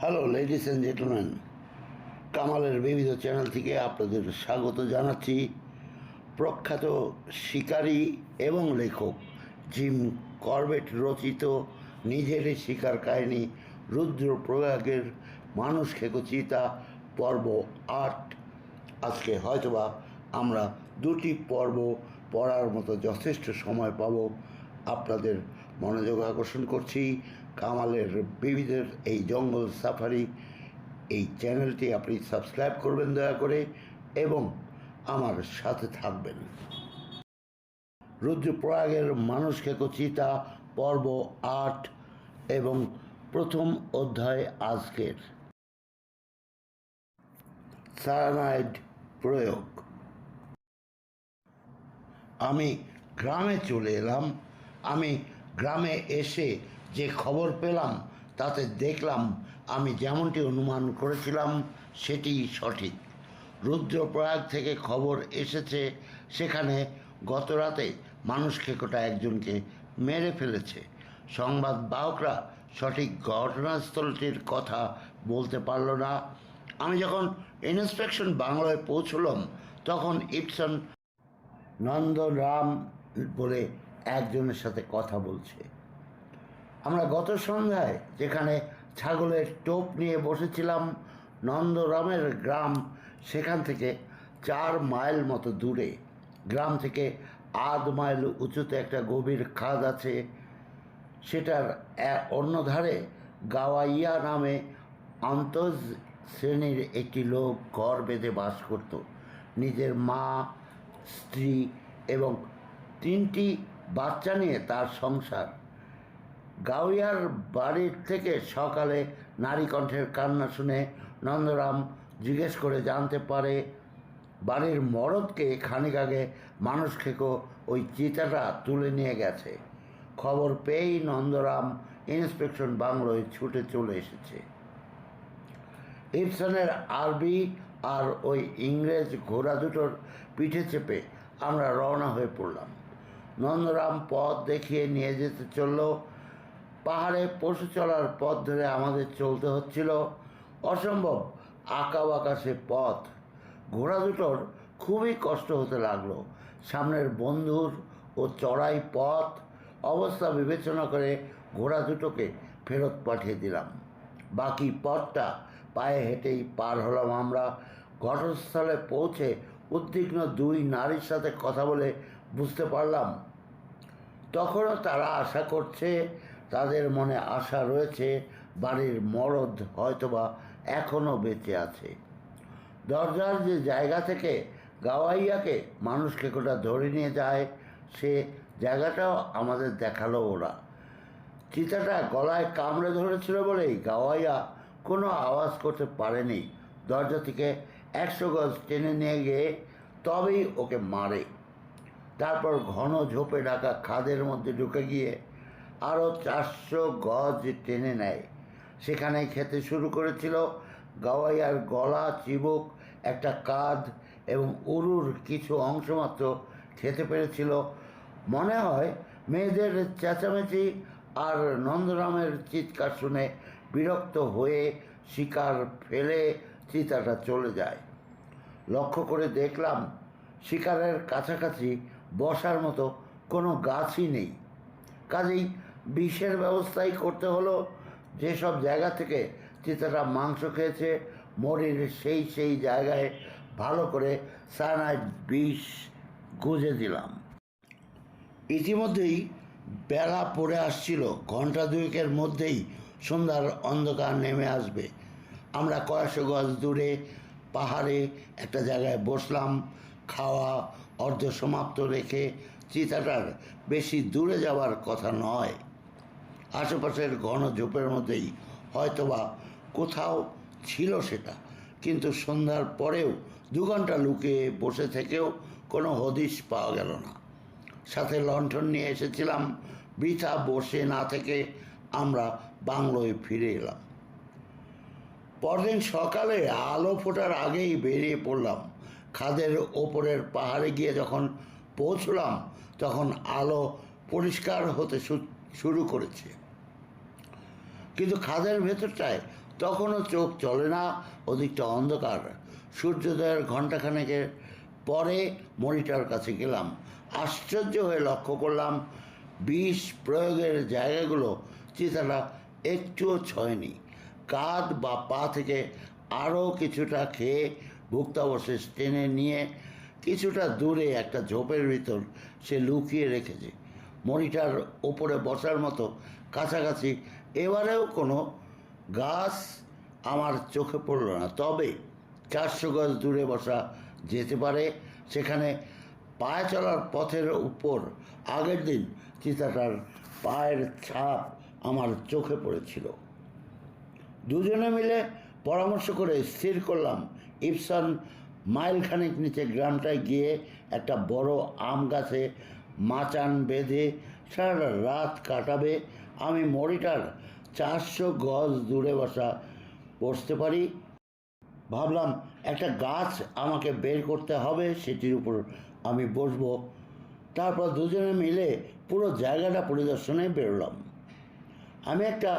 Hello ladies and gentleman, কামালের বিবিধ channel থেকে আপনাদের স্বাগত জানাচ্ছি। প্রখ্যাত শিকারী এবং লেখক জিম করবেট রচিত নিজেরই শিকার কাহিনী রুদ্রপ্রয়াগের মানুষ খেকো চিতা পর্ব ৮। আজকে হয়তোবা আমরা দুটি পর্ব পড়ার মতো যথেষ্ট সময় পাব। আপনাদের মনোযোগ আকর্ষণ করছি কামালের বিবিধের এই জঙ্গল সাফারি এই চ্যানেলটি আপনি সাবস্ক্রাইব করবেন দয়া করে এবং আমার সাথে থাকবেন। রুদ্রপ্রয়াগের মানুষ খেকো চিতা পর্ব ৮ এবং প্রথম অধ্যায় আজকের সায়ানাইড প্রয়োগ। আমি গ্রামে চলে এলাম। আমি গ্রামে এসে যে খবর পেলাম তাতে দেখলাম আমি যেমনটি অনুমান করেছিলাম সেটি সঠিক। রুদ্রপ্রয়াগ থেকে খবর এসেছে সেখানে গত রাতে মানুষ খেকোটা একজনকে মেরে ফেলেছে। সংবাদ বাহকরা সঠিক ঘটনাস্থলটির কথা বলতে পারল না। আমি যখন ইন্সপেকশন বাংলায় পৌঁছলাম তখন ইপসন নন্দরাম বলে একজনের সাথে কথা বলছে। আমরা গত সন্ধ্যায় যেখানে ছাগলের টোপ নিয়ে বসেছিলাম, নন্দরামের গ্রাম সেখান থেকে 4 মাইল মতো দূরে। গ্রাম থেকে 8 মাইল উঁচুতে একটা গভীর খাদ আছে। সেটার অন্য ধারে গাওয়াইয়া নামে অন্তজ শ্রেণীর একটি লোক ঘর বেঁধে বাস করত। নিজের মা, স্ত্রী এবং 3টি বাচ্চা নিয়ে তার সংসার। গাওয়াইয়ার বাড়ির থেকে সকালে নারী কণ্ঠের কান্না শুনে নন্দরাম জিজ্ঞেস করে জানতে পারে বাড়ির মরদকে খানিক আগে মানুষ খেকো ওই চিতাটা তুলে নিয়ে গেছে। খবর পেয়েই নন্দরাম ইন্সপেকশন বাংলোয় ছুটে চলে এসেছে। ইপসনের আরবি আর ওই ইংরেজ ঘোড়া দুটোর পিঠে চেপে আমরা রওনা হয়ে পড়লাম। নন্দরাম পথ দেখিয়ে নিয়ে যেতে চলল। পাহাড়ে পশু চলার পথ ধরে আমাদের চলতে হচ্ছিল। অসম্ভব আঁকাবাঁকা সে পথ। ঘোড়া দুটোর খুবই কষ্ট হতে লাগলো। সামনের বন্ধুর ও চড়াই পথ অবস্থা বিবেচনা করে ঘোড়া দুটোকে ফেরত পাঠিয়ে দিলাম। বাকি পথটা পায়ে হেঁটেই পার হলাম আমরা। ঘটনাস্থলে পৌঁছে উদ্বিগ্ন 2 নারীর সাথে কথা বলে বুঝতে পারলাম তখনও তারা আশা করছে, তাদের মনে আশা রয়েছে বাড়ির মরদ হয়তোবা এখনও বেঁচে আছে। দরজার যে জায়গা থেকে গাওয়াইয়াকে মানুষ খেকোটা ধরে নিয়ে যায় সে জায়গাটাও আমাদের দেখালো ওরা। চিতাটা গলায় কামড়ে ধরেছিল বলেই গাওয়াইয়া কোনো আওয়াজ করতে পারেনি। দরজা থেকে 100 গজ টেনে নিয়ে গিয়ে তবেই ওকে মারে। তারপর ঘন ঝোপে ঢাকা খাদের মধ্যে ঢুকে গিয়ে আরও 400 গজ টেনে নেয়। সেখানেই খেতে শুরু করেছিল। গাওয়াইয়ার গলা, চিবুক, একটা কাঁধ এবং উরুর কিছু অংশ মাত্র খেতে পেরেছিল। মনে হয় মেয়েদের চেঁচামেচি আর নন্দরামের চিৎকার শুনে বিরক্ত হয়ে শিকার ফেলে চিতাটা চলে যায়। লক্ষ্য করে দেখলাম শিকারের কাছাকাছি বসার মতো কোনো গাছই নেই। কাজেই বিষের ব্যবস্থাই করতে হলো। যেসব জায়গা থেকে চিতাটা মাংস খেয়েছে মরির সেই জায়গায় ভালো করে সায়ানাইড বিষ গুঁজে দিলাম। ইতিমধ্যেই বেলা পড়ে আসছিল। ঘন্টা 2-এর মধ্যেই সন্ধ্যার অন্ধকার নেমে আসবে। আমরা কয়েকশো গজ দূরে পাহাড়ে একটা জায়গায় বসলাম। খাওয়া অর্ধসমাপ্ত রেখে চিতাটার বেশি দূরে যাওয়ার কথা নয়। আশেপাশের ঘন ঝোপের মধ্যেই হয়তোবা কোথাও ছিল সেটা। কিন্তু সন্ধ্যার পরেও 2 ঘন্টা লুকিয়ে বসে থেকেও কোনো হদিশ পাওয়া গেল না। সাথে লণ্ঠন নিয়ে এসেছিলাম। বৃথা বসে না থেকে আমরা বাংলোয় ফিরে এলাম। পরদিন সকালে আলো ফোটার আগেই বেরিয়ে পড়লাম। খাদের ওপরের পাহাড়ে গিয়ে যখন পৌঁছলাম তখন আলো পরিষ্কার হতে শুরু করেছে। কিন্তু খাদের ভেতরটায় তখনও চোখ চলে না, ওদিকটা অন্ধকার। সূর্যোদয়ের ঘণ্টাখানেকের পরে মনিটার কাছে গেলাম। আশ্চর্য হয়ে লক্ষ্য করলাম বিষ প্রয়োগের জায়গাগুলো চিতাটা একটুও ছয়নি। কাঁধ বা পা থেকে আরও কিছুটা খেয়ে ভুক্তাবশেষ টেনে নিয়ে কিছুটা দূরে একটা ঝোপের ভিতর সে লুকিয়ে রেখেছে। মনিটার ওপরে বসার মতো কাছাকাছি এবারেও কোনো গাছ আমার চোখে পড়ল না, তবে 400 গজ দূরে বসা যেতে পারে। সেখানে পায়ে চলার পথের উপর আগের দিন চিতাটার পায়ের ছাপ আমার চোখে পড়েছিল। দুজনে মিলে পরামর্শ করে স্থির করলাম ইপসন মাইলখানেক নিচে গ্রামটায় গিয়ে একটা বড় আম গাছে মাচান বেঁধে সারা রাত কাটাবে। আমি মনিটার 400 গজ দূরে বসতে পারি। ভাবলাম একটা গাছ আমাকে বের করতে হবে, সেটির উপর আমি বসবো। তারপর দুজনে মিলে পুরো জায়গাটা পরিদর্শনে বেরোলাম। আমি একটা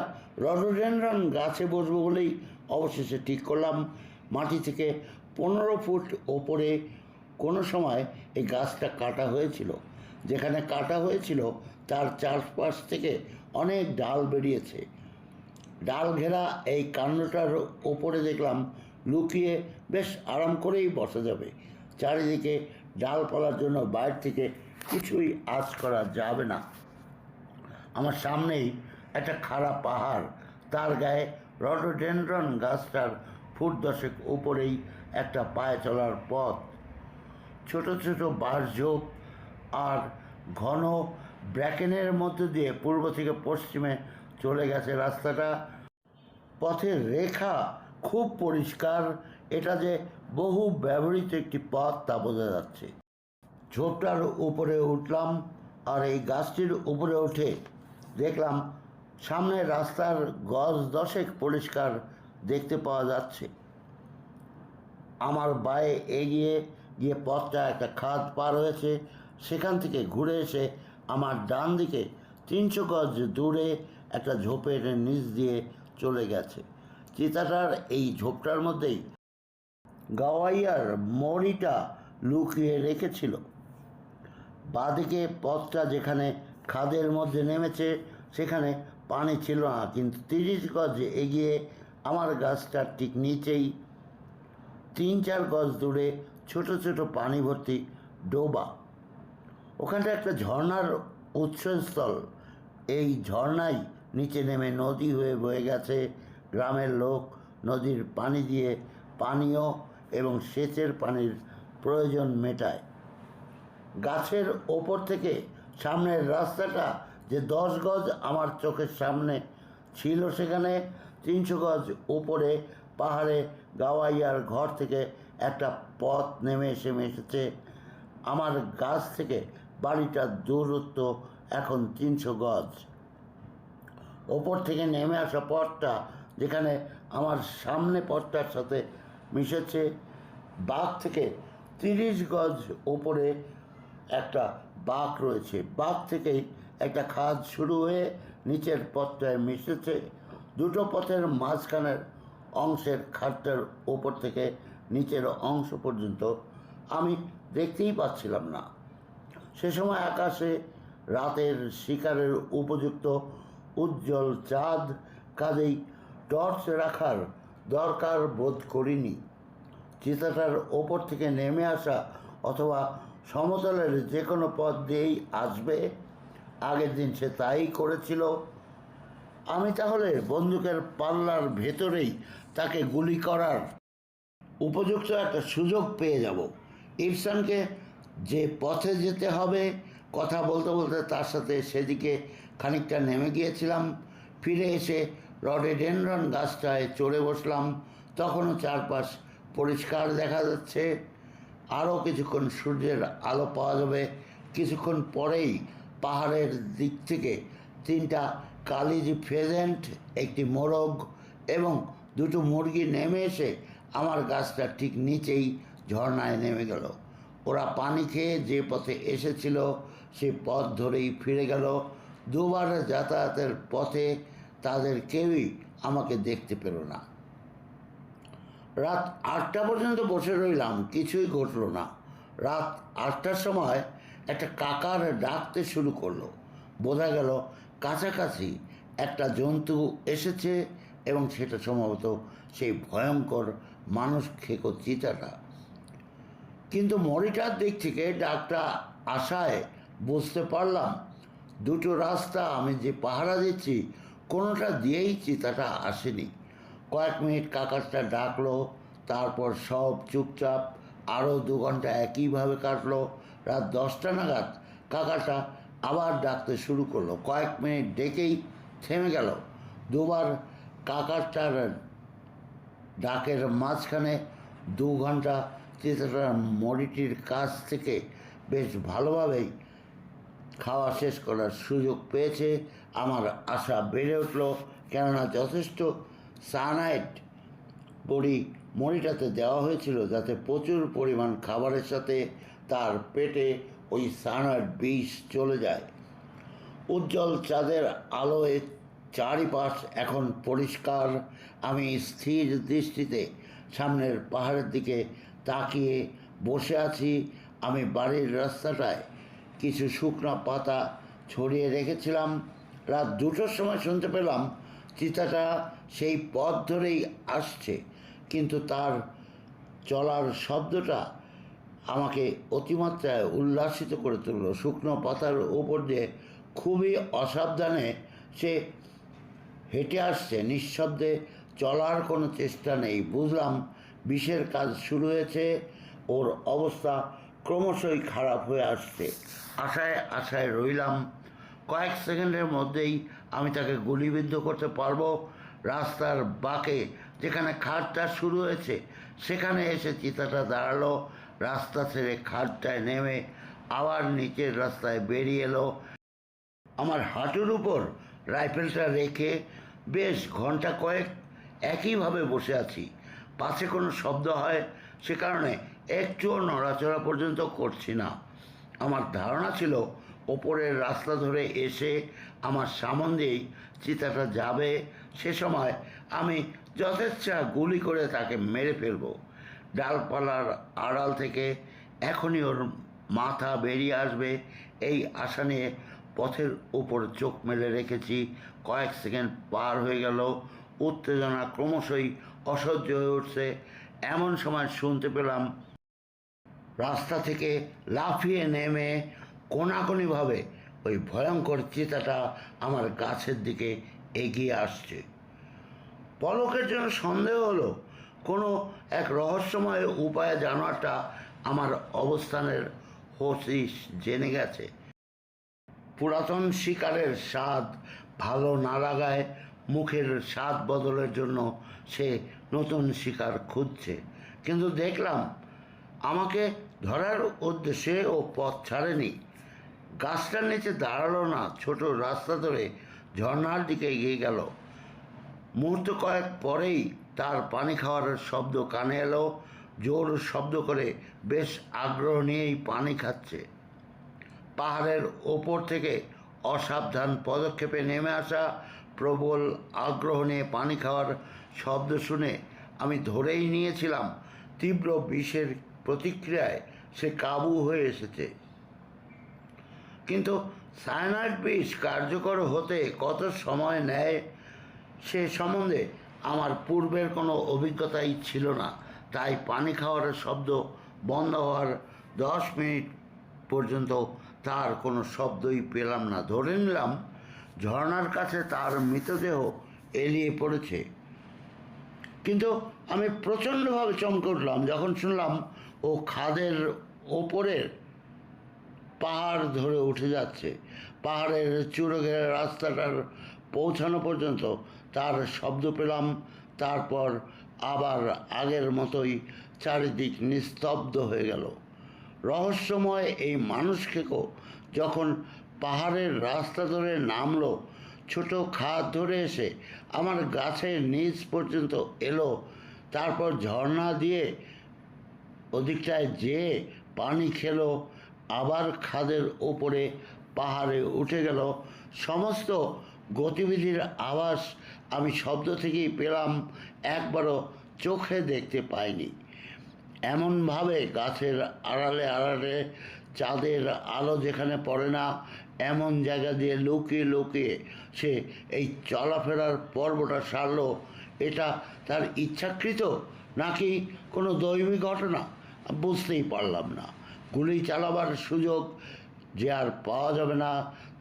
রডোডেনড্রন গাছে বসবো বলেই অবশেষে ঠিক করলাম। মাটি থেকে 15 ফুট ওপরে কোনো সময় এই গাছটা কাটা হয়েছিল। যেখানে কাটা হয়েছিল তার চারপাশ থেকে অনেক ডাল বেরিয়েছে। ডাল ঘেরা এই কাণ্ডটার ওপরে দেখলাম লুকিয়ে বেশ আরাম করেই বসা যাবে। চারিদিকে ডালপালার জন্য বাইরে থেকে কিছুই আঁচ করা যাবে না। আমার সামনেই একটা খাড়া পাহাড়, তার গায়ে রডোডেনড্রন গাছটার ফুট 10 উপরেই একটা পায়ে চলার পথ। ছোট ছোট বাঁশঝোপ আর ঘন ব্র্যাকেনের মধ্য দিয়ে পূর্ব থেকে পশ্চিমে চলে গেছে রাস্তাটা। পথের রেখা খুব পরিষ্কার। এটা যে বহু ব্যবহৃত একটি পথ তা বোঝা যাচ্ছে। ঝোপটার উপরে উঠলাম আর এই গাছটির উপরে উঠে দেখলাম সামনে রাস্তার গজ 10 পরিষ্কার দেখতে পাওয়া যাচ্ছে। আমার বায়ে এগিয়ে গিয়ে পথটা একটা খাদ পার হয়েছে। সেখান থেকে ঘুরে এসে আমার ডান দিকে 300 গজ দূরে একটা ঝোপের নিচ দিয়ে চলে গেছে। চিতাটার এই ঝোপটার মধ্যেই গাওয়াইয়ার মরিটা লুকিয়ে রেখেছিল। বাঁদিকে পথটা যেখানে খাদের মধ্যে নেমেছে সেখানে পানি ছিল না, কিন্তু 30 গজ এগিয়ে আমার গাছটার ঠিক নিচেই 3-4 গজ দূরে ছোট ছোট পানি ভর্তি ডোবা। ওখানটা একটা ঝর্ণার উৎসস্থল। এই ঝর্ণাই নিচে নেমে নদী হয়ে বয়ে গেছে। গ্রামের লোক নদীর পানি দিয়ে পানীয় এবং সেচের পানির প্রয়োজন মেটায়। গাছের ওপর থেকে সামনের রাস্তাটা যে 10 গজ আমার চোখের সামনে ছিল, সেখানে 300 গজ উপরে পাহাড়ে গাওয়াইয়ার ঘর থেকে একটা পথ নেমে এসে মিশেছে। আমার গাছ থেকে বাড়িটার দূরত্ব এখন 300 গজ। ওপর থেকে নেমে আসা পথটা যেখানে আমার সামনে পথটার সাথে মিশেছে, বাঁক থেকে 30 গজ ওপরে একটা বাঁক রয়েছে। বাঁক থেকেই একটা খাদ শুরু হয়ে নিচের পথটায় মিশেছে। দুটো পথের মাঝখানের অংশের খাদটার ওপর থেকে নিচের অংশ পর্যন্ত আমি দেখতেই পাচ্ছিলাম না। সে সময় আকাশে রাতের শিকারের উপযুক্ত উজ্জ্বল চাঁদ, কাজেই টর্চ রাখার দরকার বোধ করিনি। চিতাটার ওপর থেকে নেমে আসা অথবা সমতলের যে কোনো পথ দিয়েই আসবে। আগের দিন সে তাই করেছিল। আমি তাহলে বন্দুকের পাল্লার ভেতরেই তাকে গুলি করার উপযুক্ত একটা সুযোগ পেয়ে যাব। ইরফানকে যে পথে যেতে হবে, কথা বলতে বলতে তার সাথে সেদিকে খানিকটা নেমে গিয়েছিলাম। ফিরে এসে রডোডেনড্রন গাছটায় চড়ে বসলাম। তখনও চারপাশ পরিষ্কার দেখা যাচ্ছে। আরও কিছুক্ষণ সূর্যের আলো পাওয়া যাবে। কিছুক্ষণ পরেই পাহাড়ের দিক থেকে 3টা কালিজি ফেজেন্ট, একটি মোরগ এবং 2টো মুরগি নেমে এসে আমার গাছটার ঠিক নিচেই ঝর্ণায় নেমে গেল। ওরা পানি খেয়ে যে পথে এসেছিল সে পথ ধরেই ফিরে গেল। দুবার যাতায়াতের পথে তাদের কেউই আমাকে দেখতে পেল না। রাত 8টা পর্যন্ত বসে রইলাম, কিছুই ঘটল না। রাত 8টার সময় একটা কাকার ডাকতে শুরু করলো। বোঝা গেল কাছাকাছি একটা জন্তু এসেছে এবং সেটা সম্ভবত সেই ভয়ঙ্কর মানুষ খেকো চিতাটা। কিন্তু মনিটর দিক থেকে ডাকটা আসায় বুঝতে পারলাম দুটো রাস্তা আমি যে পাহারা দিচ্ছি কোনোটা দিয়েই চিতাটা আসেনি। কয়েক মিনিট কাকারটা ডাকলো, তারপর সব চুপচাপ। আরও 2 ঘন্টা একইভাবে কাটলো। রাত 10টা নাগাদ কাকাটা আবার ডাকতে শুরু করলো। কয়েক মিনিট ডেকেই থেমে গেল। দুবার কাকারটার ডাকের মাঝখানে 2 ঘন্টা চিতাটা মরিটির কাছ থেকে বেশ ভালোভাবেই খাওয়া শেষ করার সুযোগ পেয়েছে। আমার আশা বেড়ে উঠল, কেননা যথেষ্ট সায়ানাইড বড়ি মরিটাতে দেওয়া হয়েছিল যাতে প্রচুর পরিমাণ খাবারের সাথে তার পেটে ওই সায়ানাইড বিষ চলে যায়। উজ্জ্বল চাঁদের আলোয় চারিপাশ এখন পরিষ্কার। আমি স্থির দৃষ্টিতে সামনের পাহাড়ের দিকে তাকিয়ে বসে আছি। আমি বাড়ির রাস্তাটায় কিছু শুকনো পাতা ছড়িয়ে রেখেছিলাম। রাত 2টোর সময় শুনতে পেলাম চিতাটা সেই পথ ধরেই আসছে, কিন্তু তার চলার শব্দটা আমাকে অতিমাত্রায় উল্লাসিত করে তুলল। শুকনো পাতার উপর দিয়ে খুবই অসাবধানে সে হেঁটে আসছে, নিঃশব্দে, চলার কোনো চেষ্টা নেই। বুঝলাম বিষের কাজ শুরু হয়েছে। ওর অবস্থা ক্রমশই খারাপ হয়ে আসছে। আশায় আশায় রইলাম কয়েক সেকেন্ডের মধ্যেই আমি তাকে গুলিবিদ্ধ করতে পারবো। রাস্তার বাঁকে যেখানে খাদটা শুরু হয়েছে সেখানে এসে চিতাটা দাঁড়ালো। রাস্তা ছেড়ে খাদটায় নেমে আবার নিচের রাস্তায় বেরিয়ে এলো। আমার হাঁটুর উপর রাইফেলটা রেখে বেশ ঘন্টা কয়েক একইভাবে বসে আছি। পাশে কোনো শব্দ হয় সে কারণে একটুও নড়াচড়া পর্যন্ত করছি না। আমার ধারণা ছিল ওপরের রাস্তা ধরে এসে আমার সামন দিয়েই চিতাটা যাবে। সে সময় আমি যথেচ্ছা গুলি করে তাকে মেরে ফেলব। ডালপালার আড়াল থেকে এখনই ওর মাথা বেরিয়ে আসবে এই আশা নিয়ে পথের উপর চোখ মেলে রেখেছি। কয়েক সেকেন্ড পার হয়ে গেল। উত্তেজনা ক্রমশই অসহ্য হয়ে উঠছে। এমন সময় শুনতে পেলাম রাস্তা থেকে লাফিয়ে নেমে কোনাকুনিভাবে ওই ভয়ঙ্কর চিতাটা আমার গাছের দিকে এগিয়ে আসছে। পলকের জন্য সন্দেহ হলো কোনো এক রহস্যময় উপায়ে জানোয়ারটা আমার অবস্থানের হদিশ জেনে গেছে। পুরাতন শিকারের স্বাদ ভালো না লাগায় মুখের স্বাদ বদলের জন্য সে নতুন শিকার খুঁজছে। কিন্তু দেখলাম আমাকে ধরার উদ্দেশ্যে ও পথ ছাড়েনি। গাছটার নিচে দাঁড়ালো না, ছোট রাস্তা ধরে ঝর্নার দিকে এগিয়ে গেল। মুহূর্ত কয়েক পরেই তার পানি খাওয়ার শব্দ কানে এলো। জোর শব্দ করে বেশ আগ্রহ নিয়েই পানি খাচ্ছে। পাহাড়ের ওপর থেকে অসাবধান পদক্ষেপে নেমে আসা প্রবল আগ্রহ নিয়ে পানি খাওয়ার শব্দ শুনে আমি ধরেই নিয়েছিলাম তীব্র বিষের প্রতিক্রিয়ায় সে কাবু হয়ে এসেছে। কিন্তু সায়ানাইড বিষ কার্যকর হতে কত সময় নেয় সে সম্বন্ধে আমার পূর্বের কোনো অভিজ্ঞতাই ছিল না। তাই পানি খাওয়ার শব্দ বন্ধ হওয়ার 10 মিনিট পর্যন্ত তার কোনো শব্দই পেলাম না। ধরে নিলাম ঝর্নার কাছে তার মৃতদেহ এলিয়ে পড়েছে। কিন্তু আমি প্রচণ্ডভাবে চমকে উঠলাম যখন শুনলাম ও খাদের ওপরের পাহাড় ধরে উঠে যাচ্ছে। পাহাড়ের চূড়ো ঘেরা রাস্তাটার পৌঁছানো পর্যন্ত তার শব্দ পেলাম। তারপর আবার আগের মতোই চারিদিক নিস্তব্ধ হয়ে গেল। রহস্যময় এই মানুষকেও যখন পাহাড়ের রাস্তা ধরে নামলো, ছোট খাদ ধরে এসে আমার গাছের নিচ পর্যন্ত এলো, তারপর ঝর্ণা দিয়ে ওদিকটায় যেয়ে পানি খেলো, আবার খাদের ওপরে পাহাড়ে উঠে গেল। সমস্ত গতিবিধির আভাস আমি শব্দ থেকেই পেলাম, একবারও চোখে দেখতে পাইনি। এমনভাবে গাছের আড়ালে আড়ালে চাঁদের আলো যেখানে পড়ে না, এমন জায়গা দিয়ে লুকিয়ে লুকিয়ে সে এই চলাফেরার পর্বটা সারল। এটা তার ইচ্ছাকৃত নাকি কোনো দৈবিক ঘটনা বুঝতেই পারলাম না। গুলি চালাবার সুযোগ যে আর পাওয়া যাবে না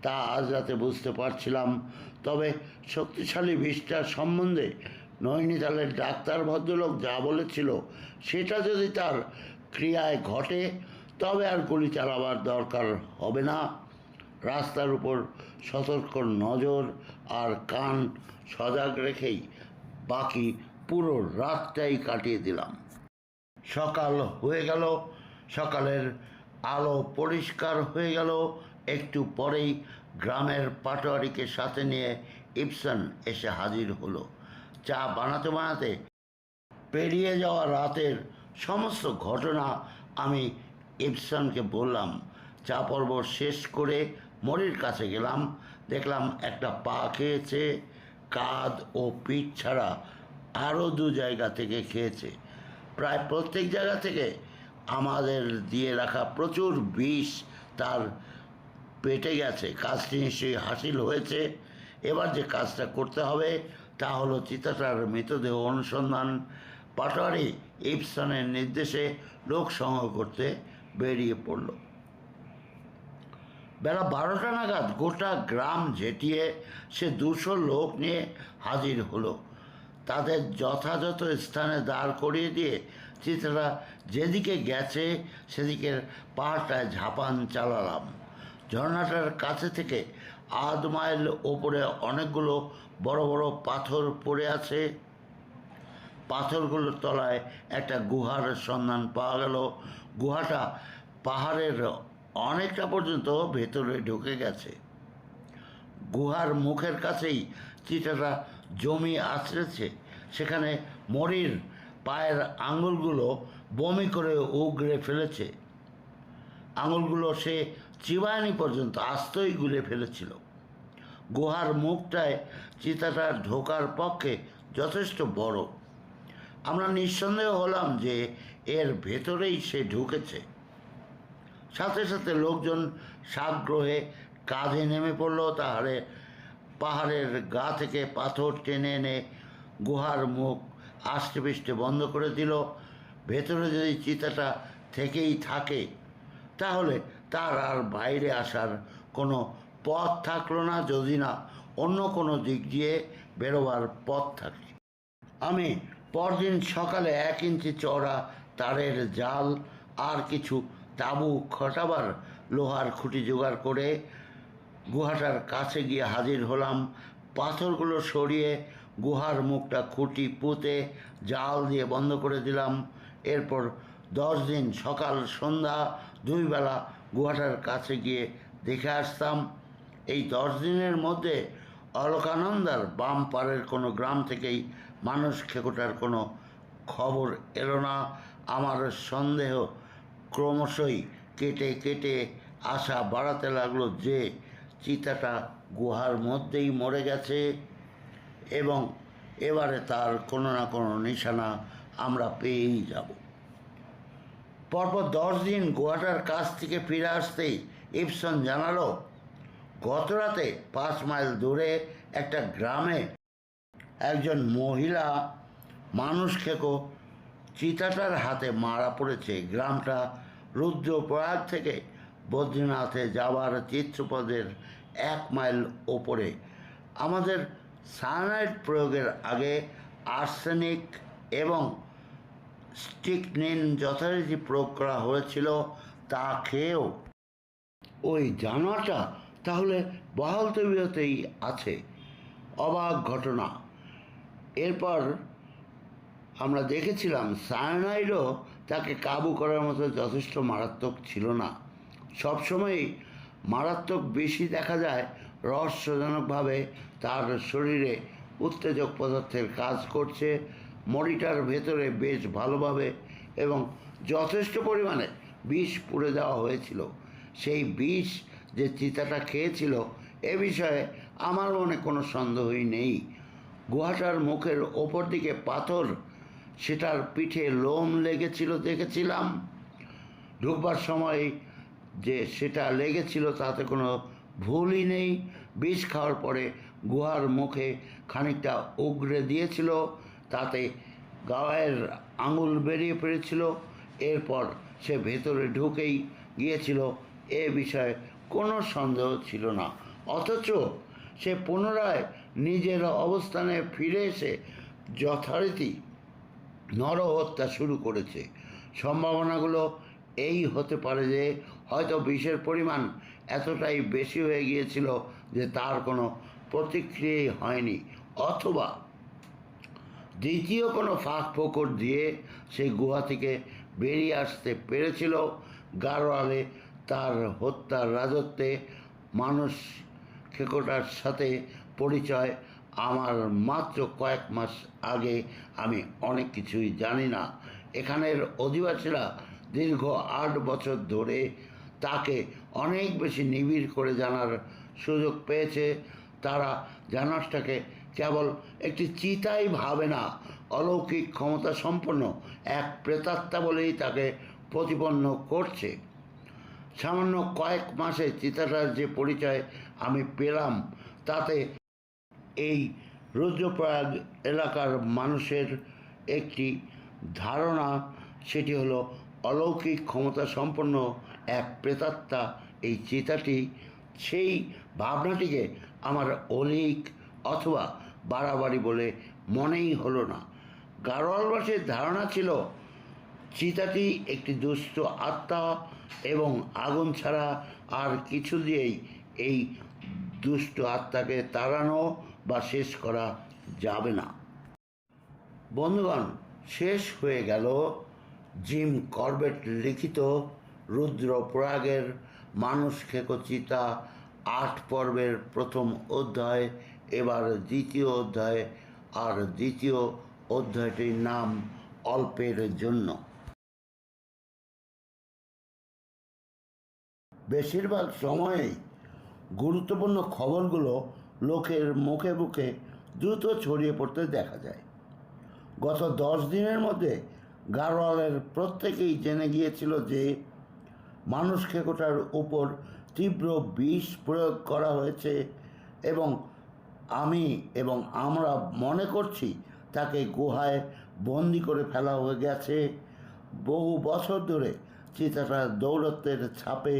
তা আজ রাতে বুঝতে পারছিলাম। তবে শক্তিশালী বিষটার সম্বন্ধে নৈনিতালের ডাক্তার ভদ্রলোক যা বলেছিল সেটা যদি তার ক্রিয়ায় ঘটে তবে আর গুলি চালাবার দরকার হবে না। রাস্তার উপর সতর্ক নজর আর কান সজাগ রেখেই বাকি পুরো রাতটাই কাটিয়ে দিলাম। সকাল হয়ে গেল, সকালের আলো পরিষ্কার হয়ে গেল। একটু পরেই গ্রামের পাটোয়ারিকে সাথে নিয়ে ইবসন এসে হাজির হলো। চা বানাতে বানাতে পেরিয়ে যাওয়া রাতের সমস্ত ঘটনা আমি ইবসনকে বললাম। চা পর্ব শেষ করে মরির কাছে গেলাম, দেখলাম একটা পা খেয়েছে, কাঁধ ও পিঠ ছাড়া আরও 2 জায়গা থেকে খেয়েছে। প্রায় প্রত্যেক জায়গা থেকে আমাদের দিয়ে রাখা প্রচুর বিষ তার পেটে গেছে। কাজটি নিশ্চয়ই হাসিল হয়েছে। এবার যে কাজটা করতে হবে তা হলো চিতাটার মৃতদেহ অনুসন্ধান। পাটোয়ারি ইবসনের নির্দেশে লোক সংগ্রহ করতে বেরিয়ে পড়ল। বেলা 12টা নাগাদ গোটা গ্রাম ঝেঁটিয়ে সে 200 লোক নিয়ে হাজির হলো। তাদের যথাযথ স্থানে দাঁড় করিয়ে দিয়ে চিতাটা যেদিকে গেছে সেদিকের পাহাড়টায় ঝাঁপান চালালাম। ঝর্ণাটার কাছে থেকে 1/2 মাইল ওপরে অনেকগুলো বড় বড় পাথর পড়ে আছে। পাথরগুলোর তলায় একটা গুহার সন্ধান পাওয়া গেল। গুহাটা পাহাড়ের অনেকটা পর্যন্ত ভেতরে ঢুকে গেছে। গুহার মুখের কাছেই চিতাটা জমি আছড়েছে। সেখানে মরির পায়ের আঙুলগুলো বমি করে উগড়ে ফেলেছে। আঙুলগুলো সে চিবায়নি পর্যন্ত আস্তই গুলে ফেলেছিল। গুহার মুখটায় চিতাটার ঢোকার পক্ষে যথেষ্ট বড়। আমরা নিঃসন্দেহ হলাম যে এর ভেতরেই সে ঢুকেছে। সাথে সাথে লোকজন সাগ্রহে কাঁধে নেমে পড়ল। তাহলে পাহাড়ের গা থেকে পাথর টেনে এনে গুহার মুখ আষ্টে পৃষ্ঠে বন্ধ করে দিল। ভেতরে যদি চিতাটা থেকেই থাকে তাহলে তার আর বাইরে আসার কোনো পথ থাকলো না, যদি না অন্য কোনো দিক দিয়ে বেরোবার পথ থাকে। আমি পরদিন সকালে 1 ইঞ্চি চওড়া তারের জাল আর কিছু তাঁবু খটাবার লোহার খুঁটি জোগাড় করে গুহাটার কাছে গিয়ে হাজির হলাম। পাথরগুলো সরিয়ে গুহার মুখটা খুঁটি পুঁতে জাল দিয়ে বন্ধ করে দিলাম। এরপর 10 দিন সকাল সন্ধ্যা 2 বেলা গুহাটার কাছে গিয়ে দেখে আসতাম। এই 10 দিনের মধ্যে অলকানন্দার বাম পাড়ের কোনো গ্রাম থেকেই মানুষ খেকোটার কোনো খবর এলো না। আমার সন্দেহ ক্রমশই কেটে কেটে আশা বাড়াতে লাগলো যে চিতাটা গুহার মধ্যেই মরে গেছে এবং এবারে তার কোনো না কোনো নিশানা আমরা পেয়েই যাব। পরপর 10 দিন গুহাটার কাছ থেকে ফিরে আসতেই ইবসন জানালো, গত রাতে 5 মাইল দূরে একটা গ্রামে একজন মহিলা মানুষ খেকো চিতাটার হাতে মারা পড়েছে। গ্রামটা রুদ্রপ্রয়াগ থেকে বদ্রীনাথে যাওয়ার চিত্রপথের 1 মাইল ওপরে। আমাদের সায়ানাইড প্রয়োগের আগে আর্সেনিক এবং স্ট্রিকনিন যথারীতি প্রয়োগ করা হয়েছিল। তা খেয়েও ওই জানোয়ারটা তাহলে বহাল তবিয়তেই আছে। অবাক ঘটনা। এরপর আমরা দেখেছিলাম সায়ানাইডও তাকে কাবু করার মতো যথেষ্ট মারাত্মক ছিল না। সবসময়ই মারাত্মক বেশি দেখা যায় রহস্যজনকভাবে তার শরীরে উত্তেজক পদার্থের কাজ করছে। মরিটার ভেতরে বেশ ভালোভাবে এবং যথেষ্ট পরিমাণে বিষ পুড়ে দেওয়া হয়েছিল। সেই বিষ যে চিতাটা খেয়েছিল এ বিষয়ে আমার মনে কোনো সন্দেহই নেই। গুহাটার মুখের ওপর দিকে পাথর, সেটার পিঠে লোম লেগেছিল দেখেছিলাম। ঢুকবার সময় যে সেটা লেগেছিল তাতে কোনো ভুলই নেই। বিষ খাওয়ার পরে গুহার মুখে খানিকটা উগড়ে দিয়েছিল, তাতে গায়ের আঙুল বেরিয়ে পড়েছিল। এরপর সে ভেতরে ঢুকেই গিয়েছিল, এ বিষয়ে কোনো সন্দেহ ছিল না। অথচ সে পুনরায় নিজের অবস্থানে ফিরে এসে যথারীতি নরহত্যা শুরু করেছে। সম্ভাবনাগুলো এই হতে পারে যে হয়তো বিষের পরিমাণ এতটাই বেশি হয়ে গিয়েছিল যে তার কোনো প্রতিক্রিয়াই হয়নি, অথবা দ্বিতীয় কোনো ফাঁক ফোকর দিয়ে সে গুহা থেকে বেরিয়ে আসতে পেরেছিল। গাড়োয়ালে তার হত্যার রাজত্বে মানুষ খেকোটার সাথে পরিচয় আমার মাত্র কয়েক মাস আগে। আমি অনেক কিছুই জানি না। এখানের অধিবাসীরা দীর্ঘ 8 বছর ধরে তাকে অনেক বেশি নিবিড় করে জানার সুযোগ পেয়েছে। তারা জানাসটাকে কেবল একটি চিতাই ভাবে না, অলৌকিক ক্ষমতা সম্পন্ন এক প্রেতাত্মা বলেই তাকে প্রতিপন্ন করছে। সামান্য কয়েক মাসে চিতাটার যে পরিচয় আমি পেলাম, তাতে এই রুদ্রপ্রয়াগ এলাকার মানুষের একটি ধারণা, সেটি হলো অলৌকিক ক্ষমতা সম্পন্ন এক প্রেতাত্মা এই চিতাটি। সেই ভাবনাটিকে আমার অলিক অথবা বাড়াবাড়ি বলে মনেই হলো না। গাড়োয়ালবাসীর ধারণা ছিল চিতাটি একটি দুষ্ট আত্মা এবং আগুন ছাড়া আর কিছু দিয়েই এই দুষ্ট আত্মাকে তাড়ানো বা শেষ করা যাবে না। বন্ধুগণ, শেষ হয়ে গেল জিম করবেট লিখিত রুদ্রপ্রয়াগের মানুষ খেকো চিতা 8 পর্বের প্রথম অধ্যায়। এবার দ্বিতীয় অধ্যায়, আর দ্বিতীয় অধ্যায়টির নাম অল্পের জন্য। বেশিরভাগ সময়েই গুরুত্বপূর্ণ খবরগুলো লোকের মুখে মুখে দ্রুত ছড়িয়ে পড়তে দেখা যায়। গত 10 দিনের মধ্যে গাড়োয়ালের প্রত্যেকেই জেনে গিয়েছিল যে মানুষ খেকোটার উপর তীব্র বিষ প্রয়োগ করা হয়েছে, এবং আমরা মনে করছি তাকে গুহায় বন্দি করে ফেলা হয়ে গেছে। বহু বছর ধরে চিতাটার দৌরত্বের ছাপে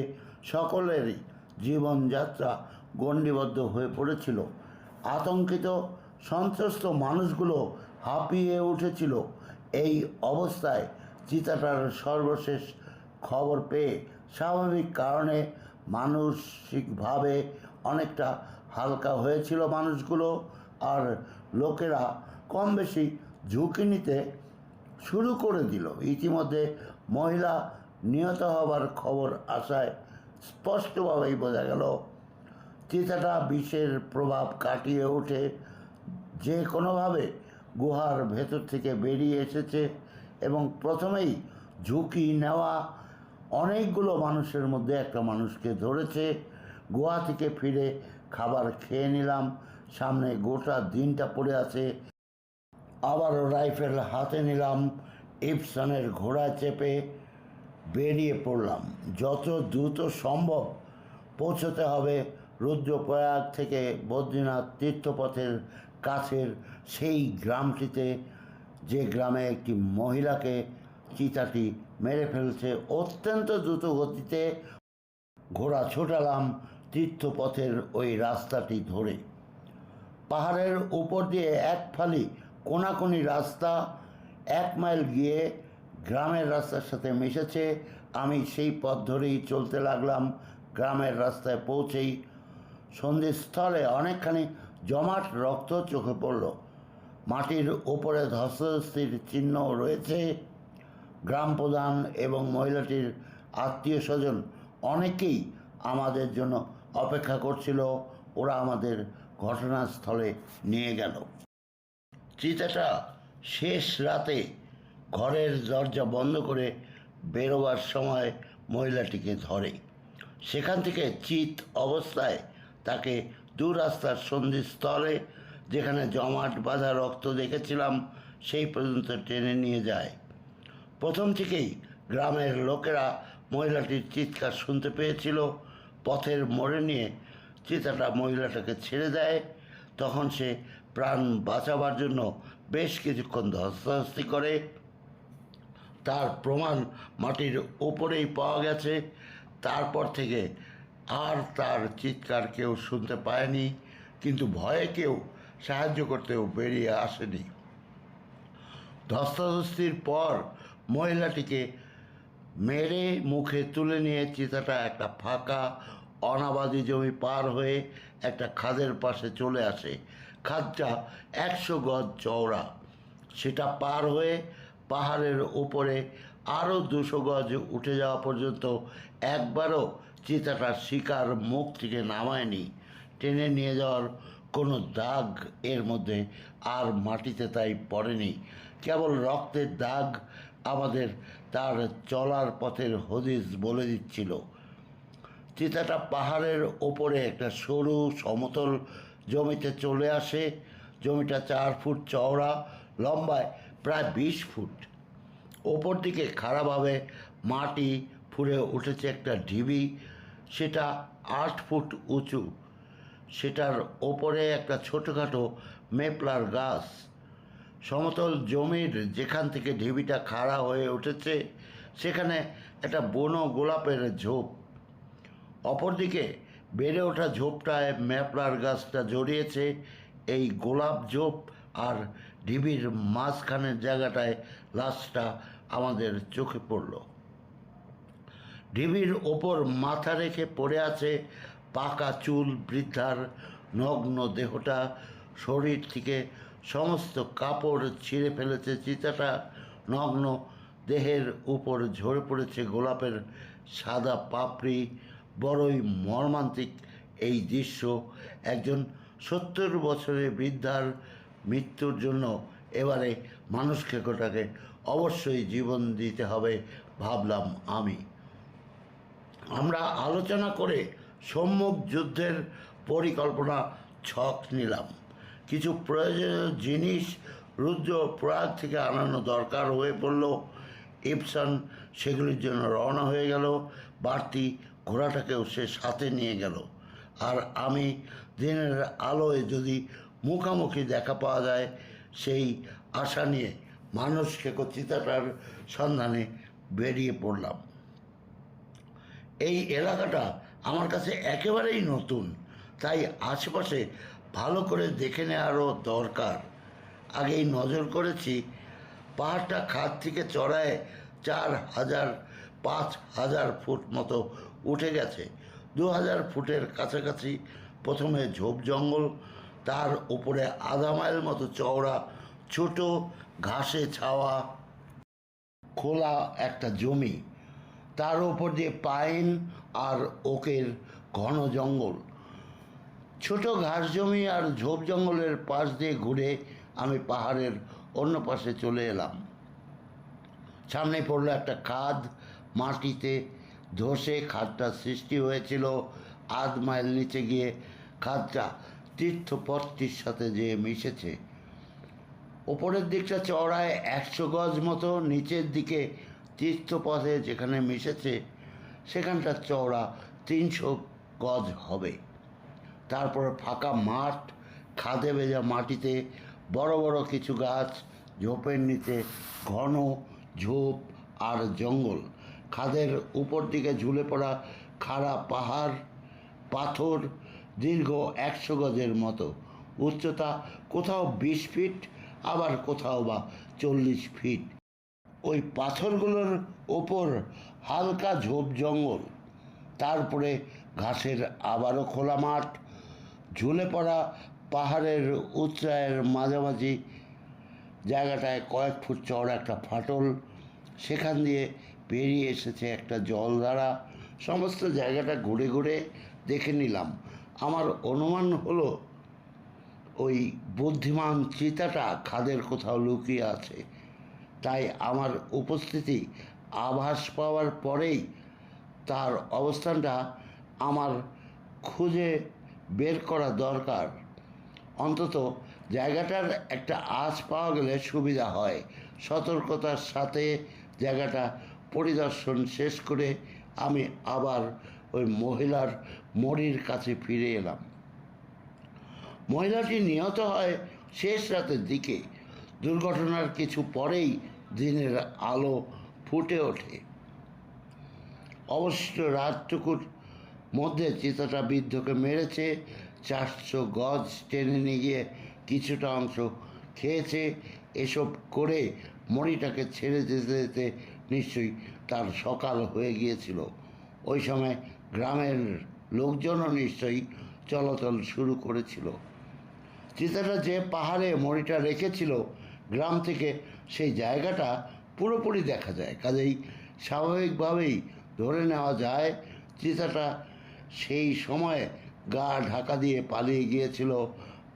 সকলেরই জীবনযাত্রা গণ্ডিবদ্ধ হয়ে পড়েছিল। আতঙ্কিত সন্ত্রস্ত মানুষগুলো হাঁপিয়ে উঠেছিল। এই অবস্থায় চিতাটার সর্বশেষ খবর পেয়ে স্বাভাবিক কারণে মানসিকভাবে অনেকটা হালকা হয়েছিল মানুষগুলো, আর লোকেরা কম বেশি ঝুঁকি নিতে শুরু করে দিল। ইতিমধ্যে মহিলা নিহত হবার খবর আসায় স্পষ্টভাবেই বোঝা গেল চিতাটা বিষের প্রভাব কাটিয়ে উঠে যে কোনোভাবে গুহার ভেতর থেকে বেরিয়ে এসেছে, এবং প্রথমেই ঝুঁকি নেওয়া অনেকগুলো মানুষের মধ্যে একটা মানুষকে ধরেছে। গুহা থেকে ফিরে খাবার খেয়ে নিলাম, সামনে গোটা দিনটা পড়ে আছে। আবারও রাইফেল হাতে নিলাম, ইপসনের ঘোড়া চেপে বেরিয়ে পড়লাম। যত দ্রুত সম্ভব পৌঁছতে হবে রুদ্রপ্রয়াগ থেকে বদ্রীনাথ তীর্থপথের কাছের সেই গ্রামটিতে, যে গ্রামে একটি মহিলাকে চিতাটি মেরে ফেলছে। অত্যন্ত দ্রুত গতিতে ঘোড়া ছোটালাম তীর্থপথের ওই রাস্তাটি ধরে। পাহাড়ের উপর দিয়ে এক ফালি কোনাকুনি রাস্তা 1 মাইল গিয়ে গ্রামের রাস্তার সাথে মিশেছে। আমি সেই পথ ধরেই চলতে লাগলাম। গ্রামের রাস্তায় পৌঁছেই সন্ধিস্থলে অনেকখানি জমাট রক্ত চোখে পড়ল। মাটির ওপরে ধস্তাধস্তির চিহ্ন রয়েছে। গ্রাম প্রধান এবং মহিলাটির আত্মীয় স্বজন অনেকেই আমাদের জন্য অপেক্ষা করছিল। ওরা আমাদের ঘটনাস্থলে নিয়ে গেল। চিতাটা শেষ রাতে ঘরের দরজা বন্ধ করে বেরোবার সময় মহিলাটিকে ধরে। সেখান থেকে চিত অবস্থায় তাকে দু রাস্তার সন্ধিস্থলে যেখানে জমাট বাঁধা রক্ত দেখেছিলাম সেই পর্যন্ত টেনে নিয়ে যায়। প্রথম থেকেই গ্রামের লোকেরা মহিলাটির চিৎকার শুনতে পেয়েছিল। পথের মোড়ে নিয়ে চিতাটা মহিলাটাকে ছেড়ে দেয়। তখন সে প্রাণ বাঁচাবার জন্য বেশ কিছুক্ষণ ধস্তাধস্তি করে। তার প্রমাণ মাটির ওপরেই পাওয়া গেছে। তারপর থেকে আর তার চিৎকার কেউ শুনতে পায়নি, কিন্তু ভয়ে কেউ সাহায্য করতেও বেরিয়ে আসেনি। ধস্তাধস্তির পর মহিলাটিকে মেরে মুখে তুলে নিয়ে চিতাটা একটা ফাঁকা অনাবাদি জমি পার হয়ে একটা খাদের পাশে চলে আসে। খাদটা 100 গজ চওড়া। সেটা পার হয়ে পাহাড়ের ওপরে আরও 200 গজ উঠে যাওয়া পর্যন্ত একবারও চিতাটা শিকার মুখ থেকে নামায়নি। টেনে নিয়ে যাওয়ার কোনো দাগ এর মধ্যে আর মাটিতে তাই পড়েনি, কেবল রক্তের দাগ আমাদের তার চলার পথের হদিস বলে দিচ্ছিল। চিতাটা পাহাড়ের ওপরে একটা সরু সমতল জমিতে চলে আসে। জমিটা 4 ফুট চওড়া, লম্বায় প্রায় 20 ফুট। ওপর দিকে খাড়াভাবে মাটি ফুঁড়ে উঠেছে একটা ঢিবি, সেটা 8 ফুট উঁচু। সেটার ওপরে একটা ছোটোখাটো মেপলার গাছ। সমতল জমির যেখান থেকে ঢিবিটা খাড়া হয়ে উঠেছে সেখানে একটা বনো গোলাপের ঝোপ। অপরদিকে বেড়ে ওঠা ঝোপটায় মেপলার গাছটা জড়িয়েছে। এই গোলাপ ঝোপ আর ঢিবির মাঝখানের জায়গাটায় লাশটা আমাদের চোখে পড়ল। ঢিবির ওপর মাথা রেখে পড়ে আছে পাকা চুল বৃদ্ধার নগ্ন দেহটা। শরীর থেকে সমস্ত কাপড় ছিঁড়ে ফেলেছে চিতাটা। নগ্ন দেহের উপর ঝরে পড়েছে গোলাপের সাদা পাপড়ি। বড়ই মর্মান্তিক এই দৃশ্য। একজন 70 বছরের বৃদ্ধার মৃত্যুর জন্য এবারে মানুষ খেকোটাকে অবশ্যই জীবন দিতে হবে ভাবলাম আমি। আমরা আলোচনা করে সম্মুখ যুদ্ধের পরিকল্পনা ছক নিলাম। কিছু প্রয়োজনীয় জিনিস রুদ্রপ্রয়াগ থেকে আনানো দরকার হয়ে পড়ল। ইবসান সেগুলির জন্য রওনা হয়ে গেল। বাড়তি ঘোড়াটাকেও সে সাথে নিয়ে গেল। আর আমি দিনের আলোয় যদি মুখামুখি দেখা পাওয়া যায় সেই আশা নিয়ে মানুষ খেকো চিতাটার সন্ধানে বেরিয়ে পড়লাম। এই এলাকাটা আমার কাছে একেবারেই নতুন, তাই আশেপাশে ভালো করে দেখে নেওয়ারও দরকার। আগেই নজর করেছি পাহাড়টা খাদ থেকে চড়ায় 4,000-5,000 ফুট মতো উঠে গেছে। 2,000 ফুটের কাছাকাছি প্রথমে ঝোপ জঙ্গল, তার উপরে আধা মাইল মতো চওড়া ছোট ঘাসে ছাওয়া খোলা একটা জমি, তার উপর দিয়ে পাইন আর ওকের ঘন জঙ্গল। ছোট ঘাস জমি আর ঝোপ জঙ্গলের পাশ দিয়ে ঘুরে আমি পাহাড়ের অন্য পাশে চলে এলাম। সামনে পড়লো একটা খাদ। মাটিতে ধসে খাদটা সৃষ্টি হয়েছিল। আধ মাইল নিচে গিয়ে খাদটা তীর্থপথটির সাথে যেয়ে মিশেছে। ওপরের দিকটা চওড়ায় 100 গজ মতো, নিচের দিকে তীর্থপথে যেখানে মিশেছে সেখানটা চওড়া 300 গজ হবে। তারপর ফাঁকা মাঠ, খাদে ভেজা মাটিতে বড় বড় কিছু গাছ, ঝোপের নিচে ঘন ঝোপ আর জঙ্গল। খাদের উপর দিকে ঝুলে পড়া খাড়া পাহাড়, পাথর, দীর্ঘ 100 গজের মতো। উচ্চতা কোথাও 20 ফিট, আবার কোথাও বা 40 ফিট। ওই পাথরগুলোর ওপর হালকা ঝোপ জঙ্গল, তারপরে ঘাসের আবারও খোলা মাঠ। ঝুলে পড়া পাহাড়ের উচ্চায়ের মাঝামাঝি জায়গাটায় কয়েক ফুট চওড়া একটা ফাটল, সেখান দিয়ে বেরিয়ে এসেছে একটা জলধারা। সমস্ত জায়গাটা ঘুরে ঘুরে দেখে নিলাম। আমার অনুমান হলো ওই বুদ্ধিমান চিতাটা খাদের কোথাও লুকিয়ে আছে। তাই আমার উপস্থিতি আভাস পাওয়ার পরেই তার অবস্থানটা আমার খুঁজে বের করা দরকার। অন্তত জায়গাটার একটা আঁচ পাওয়া গেলে সুবিধা হয়। সতর্কতার সাথে জায়গাটা পরিদর্শন শেষ করে আমি আবার ওই মহিলার মরির কাছে ফিরে এলাম। মহিলাটি নিহত হয় শেষ রাতের দিকে। দুর্ঘটনার কিছু পরেই দিনের আলো ফুটে ওঠে। অবশিষ্ট রাতটুকুর মধ্যে চিতাটা বৃদ্ধকে মেরেছে, 400 গজ টেনে নিয়ে গিয়ে কিছুটা অংশ খেয়েছে। এসব করে মরিটাকে ছেড়ে যেতে যেতে নিশ্চয়ই তার সকাল হয়ে গিয়েছিল। ওই সময় গ্রামের লোকজনও নিশ্চয়ই চলাচল শুরু করেছিল। চিতাটা যে পাহাড়ে মরিটা রেখেছিল, গ্রাম থেকে সেই জায়গাটা পুরোপুরি দেখা যায়। কাজেই স্বাভাবিকভাবেই ধরে নেওয়া যায় চিতাটা সেই সময়ে গা ঢাকা দিয়ে পালিয়ে গিয়েছিল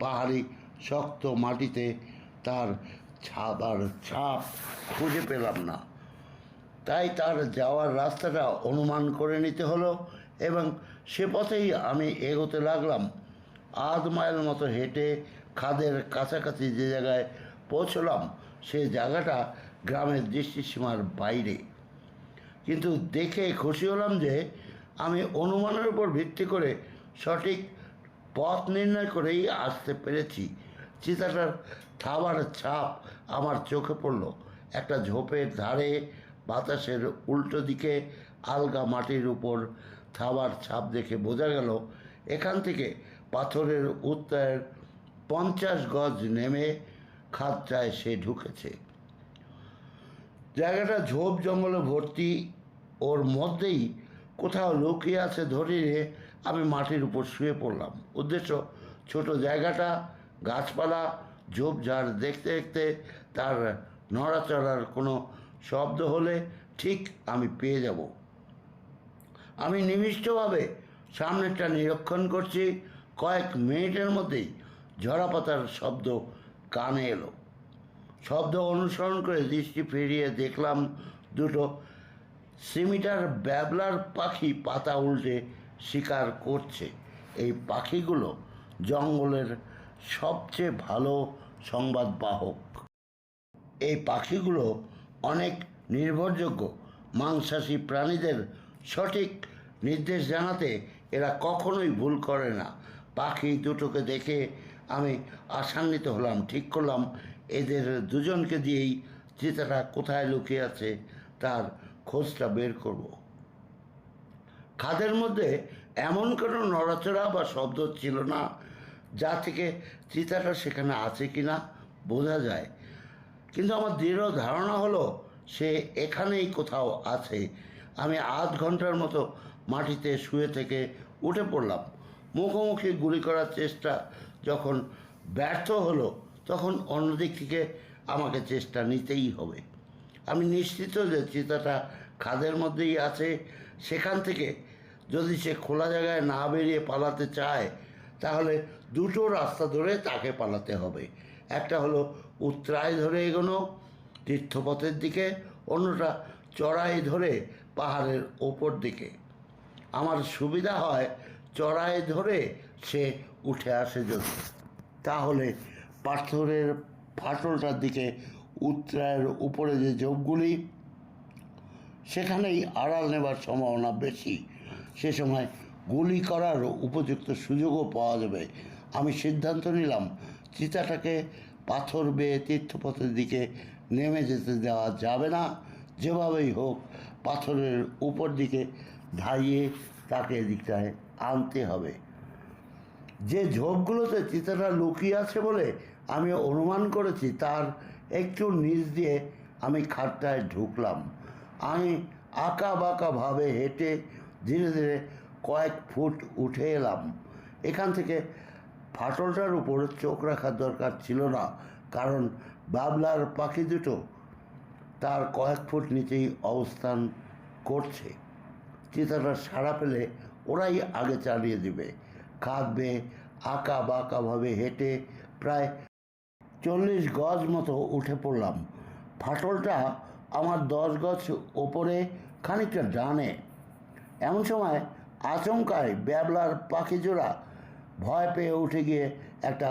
পাহাড়ি শক্ত মাটিতে। তার ছাপ খুঁজে পেলাম না, তাই তার যাওয়ার রাস্তাটা অনুমান করে নিতে হলো এবং সে পথেই আমি এগোতে লাগলাম। আধ মাইল মতো হেঁটে খাদের কাছাকাছি যে জায়গায় পৌঁছলাম, সে জায়গাটা গ্রামের দৃষ্টিসীমার বাইরে। কিন্তু দেখে খুশি হলাম যে আমি অনুমানের উপর ভিত্তি করে সঠিক পথ নির্ণয় করেই আসতে পেরেছি। চিতাটার থাবার ছাপ আমার চোখে পড়ল। একটা ঝোপের ধারে বাতাসের উল্টো দিকে আলগা মাটির উপর থাবার ছাপ দেখে বোঝা গেল এখান থেকে পাথরের উত্তরের 50 গজ নেমে খাদটায় সে ঢুকেছে। জায়গাটা ঝোপ জঙ্গলে ভর্তি। ওর মধ্যেই কোথাও লুকিয়ে আছে ধরিয়ে আমি মাটির উপর শুয়ে পড়লাম। উদ্দেশ্য ছোট জায়গাটা, গাছপালা, ঝোপঝাড় দেখতে দেখতে তার নড়াচড়ার কোনো শব্দ হলে ঠিক আমি পেয়ে যাব। আমি নিবিষ্টভাবে সামনেরটা নিরীক্ষণ করছি। কয়েক মিনিটের মধ্যেই ঝরাপাতার শব্দ কানে এলো। শব্দ অনুসরণ করে দৃষ্টি ফিরিয়ে দেখলাম দুটো সিমিটার ব্যাবলার পাখি পাতা উল্টে শিকার করছে। এই পাখিগুলো জঙ্গলের সবচেয়ে ভালো সংবাদবাহক। এই পাখিগুলো অনেক নির্ভরযোগ্য। মাংসাশী প্রাণীদের সঠিক নির্দেশ জানাতে এরা কখনোই ভুল করে না। পাখি দুটোকে দেখে আমি আশান্বিত হলাম। ঠিক করলাম এদের দুজনকে দিয়েই চিতাটা কোথায় লুকিয়ে আছে তার খোঁজটা বের করব। খাদের মধ্যে এমন কোনো নড়াচড়া বা শব্দ ছিল না যা থেকে চিতাটা সেখানে আছে কি না বোঝা যায়, কিন্তু আমার দৃঢ় ধারণা হলো সে এখানেই কোথাও আছে। আমি আধ ঘন্টার মতো মাটিতে শুয়ে থেকে উঠে পড়লাম। মুখোমুখি গুলি করার চেষ্টা যখন ব্যর্থ হলো, তখন অন্যদিক থেকে আমাকে চেষ্টা নিতেই হবে। আমি নিশ্চিত যে চিতাটা খাদের মধ্যেই আছে। সেখান থেকে যদি সে খোলা জায়গায় না বেরিয়ে পালাতে চায়, তাহলে দুটো রাস্তা ধরে তাকে পালাতে হবে। একটা হলো উত্তরায় ধরে এগোনো তীর্থপথের দিকে, অন্যটা চড়াই ধরে পাহাড়ের ওপর দিকে। আমার সুবিধা হয় চড়াই ধরে সে উঠে আসে যদি, তাহলে পাথরের ফাটলটার দিকে উত্তরায়ের উপরে যে ঝোপগুলি, সেখানেই আড়াল নেবার সম্ভাবনা বেশি। সে সময় গুলি করার উপযুক্ত সুযোগও পাওয়া যাবে। আমি সিদ্ধান্ত নিলাম চিতাটাকে পাথর বেয়ে তীর্থপথের দিকে নেমে যেতে দেওয়া যাবে না। যেভাবেই হোক পাথরের উপর দিকে ধাইয়ে তাকে এদিকটায় আনতে হবে। যে ঝোপগুলোতে চিতাটা লুকিয়ে আছে বলে আমি অনুমান করেছি, তার একটু নিচ দিয়ে আমি খাটটায় ঢুকলাম। আমি আঁকা বাঁকাভাবে হেঁটে ধীরে ধীরে কয়েক ফুট উঠে এলাম। এখান থেকে ফাটলটার উপর চোখ রাখার দরকার ছিল না, কারণ বাবলার পাখি দুটো তার কয়েক ফুট নিচেই অবস্থান করছে। চিতাটা সাড়া পেলে ওরাই আগে চালিয়ে দিবে। খাদ বেয়ে আঁকা বাঁকাভাবে হেঁটে প্রায় 40 গজ মতো উঠে পড়লাম। ফাটলটা আমার 10 গজ ওপরে, খানিকটা ডানে। এমন সময় আচমকায় ব্যাবলার পাখি জোড়া ভয় পেয়ে উঠে গিয়ে একটা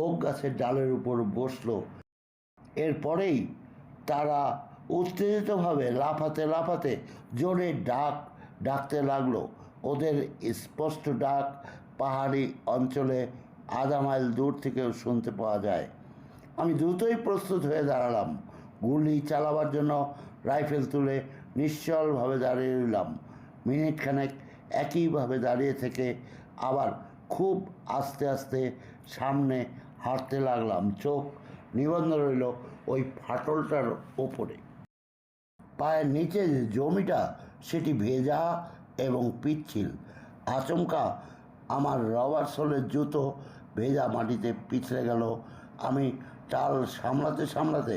ওক গাছের ডালের উপর বসলো। এরপরেই তারা উত্তেজিতভাবে লাফাতে লাফাতে জোরে ডাকতে লাগলো। ওদের স্পষ্ট ডাক পাহাড়ি অঞ্চলে আধা মাইল দূর থেকেও শুনতে পাওয়া যায়। আমি দ্রুতই প্রস্তুত হয়ে দাঁড়ালাম। গুলি চালাবার জন্য রাইফেল তুলে নিশ্চলভাবে দাঁড়িয়ে রইলাম। মিনিটখানেক একইভাবে দাঁড়িয়ে থেকে আবার খুব আস্তে আস্তে সামনে হাঁটতে লাগলাম। চোখ নিবন্ধ রইল ওই ফাটলটার ওপরে। পায়ের নিচে যে জমিটা সেটি ভেজা এবং পিচ্ছিল। আচমকা আমার রবার সোলের জুতো ভেজা মাটিতে পিছলে গেল। আমি টাল সামলাতে সামলাতে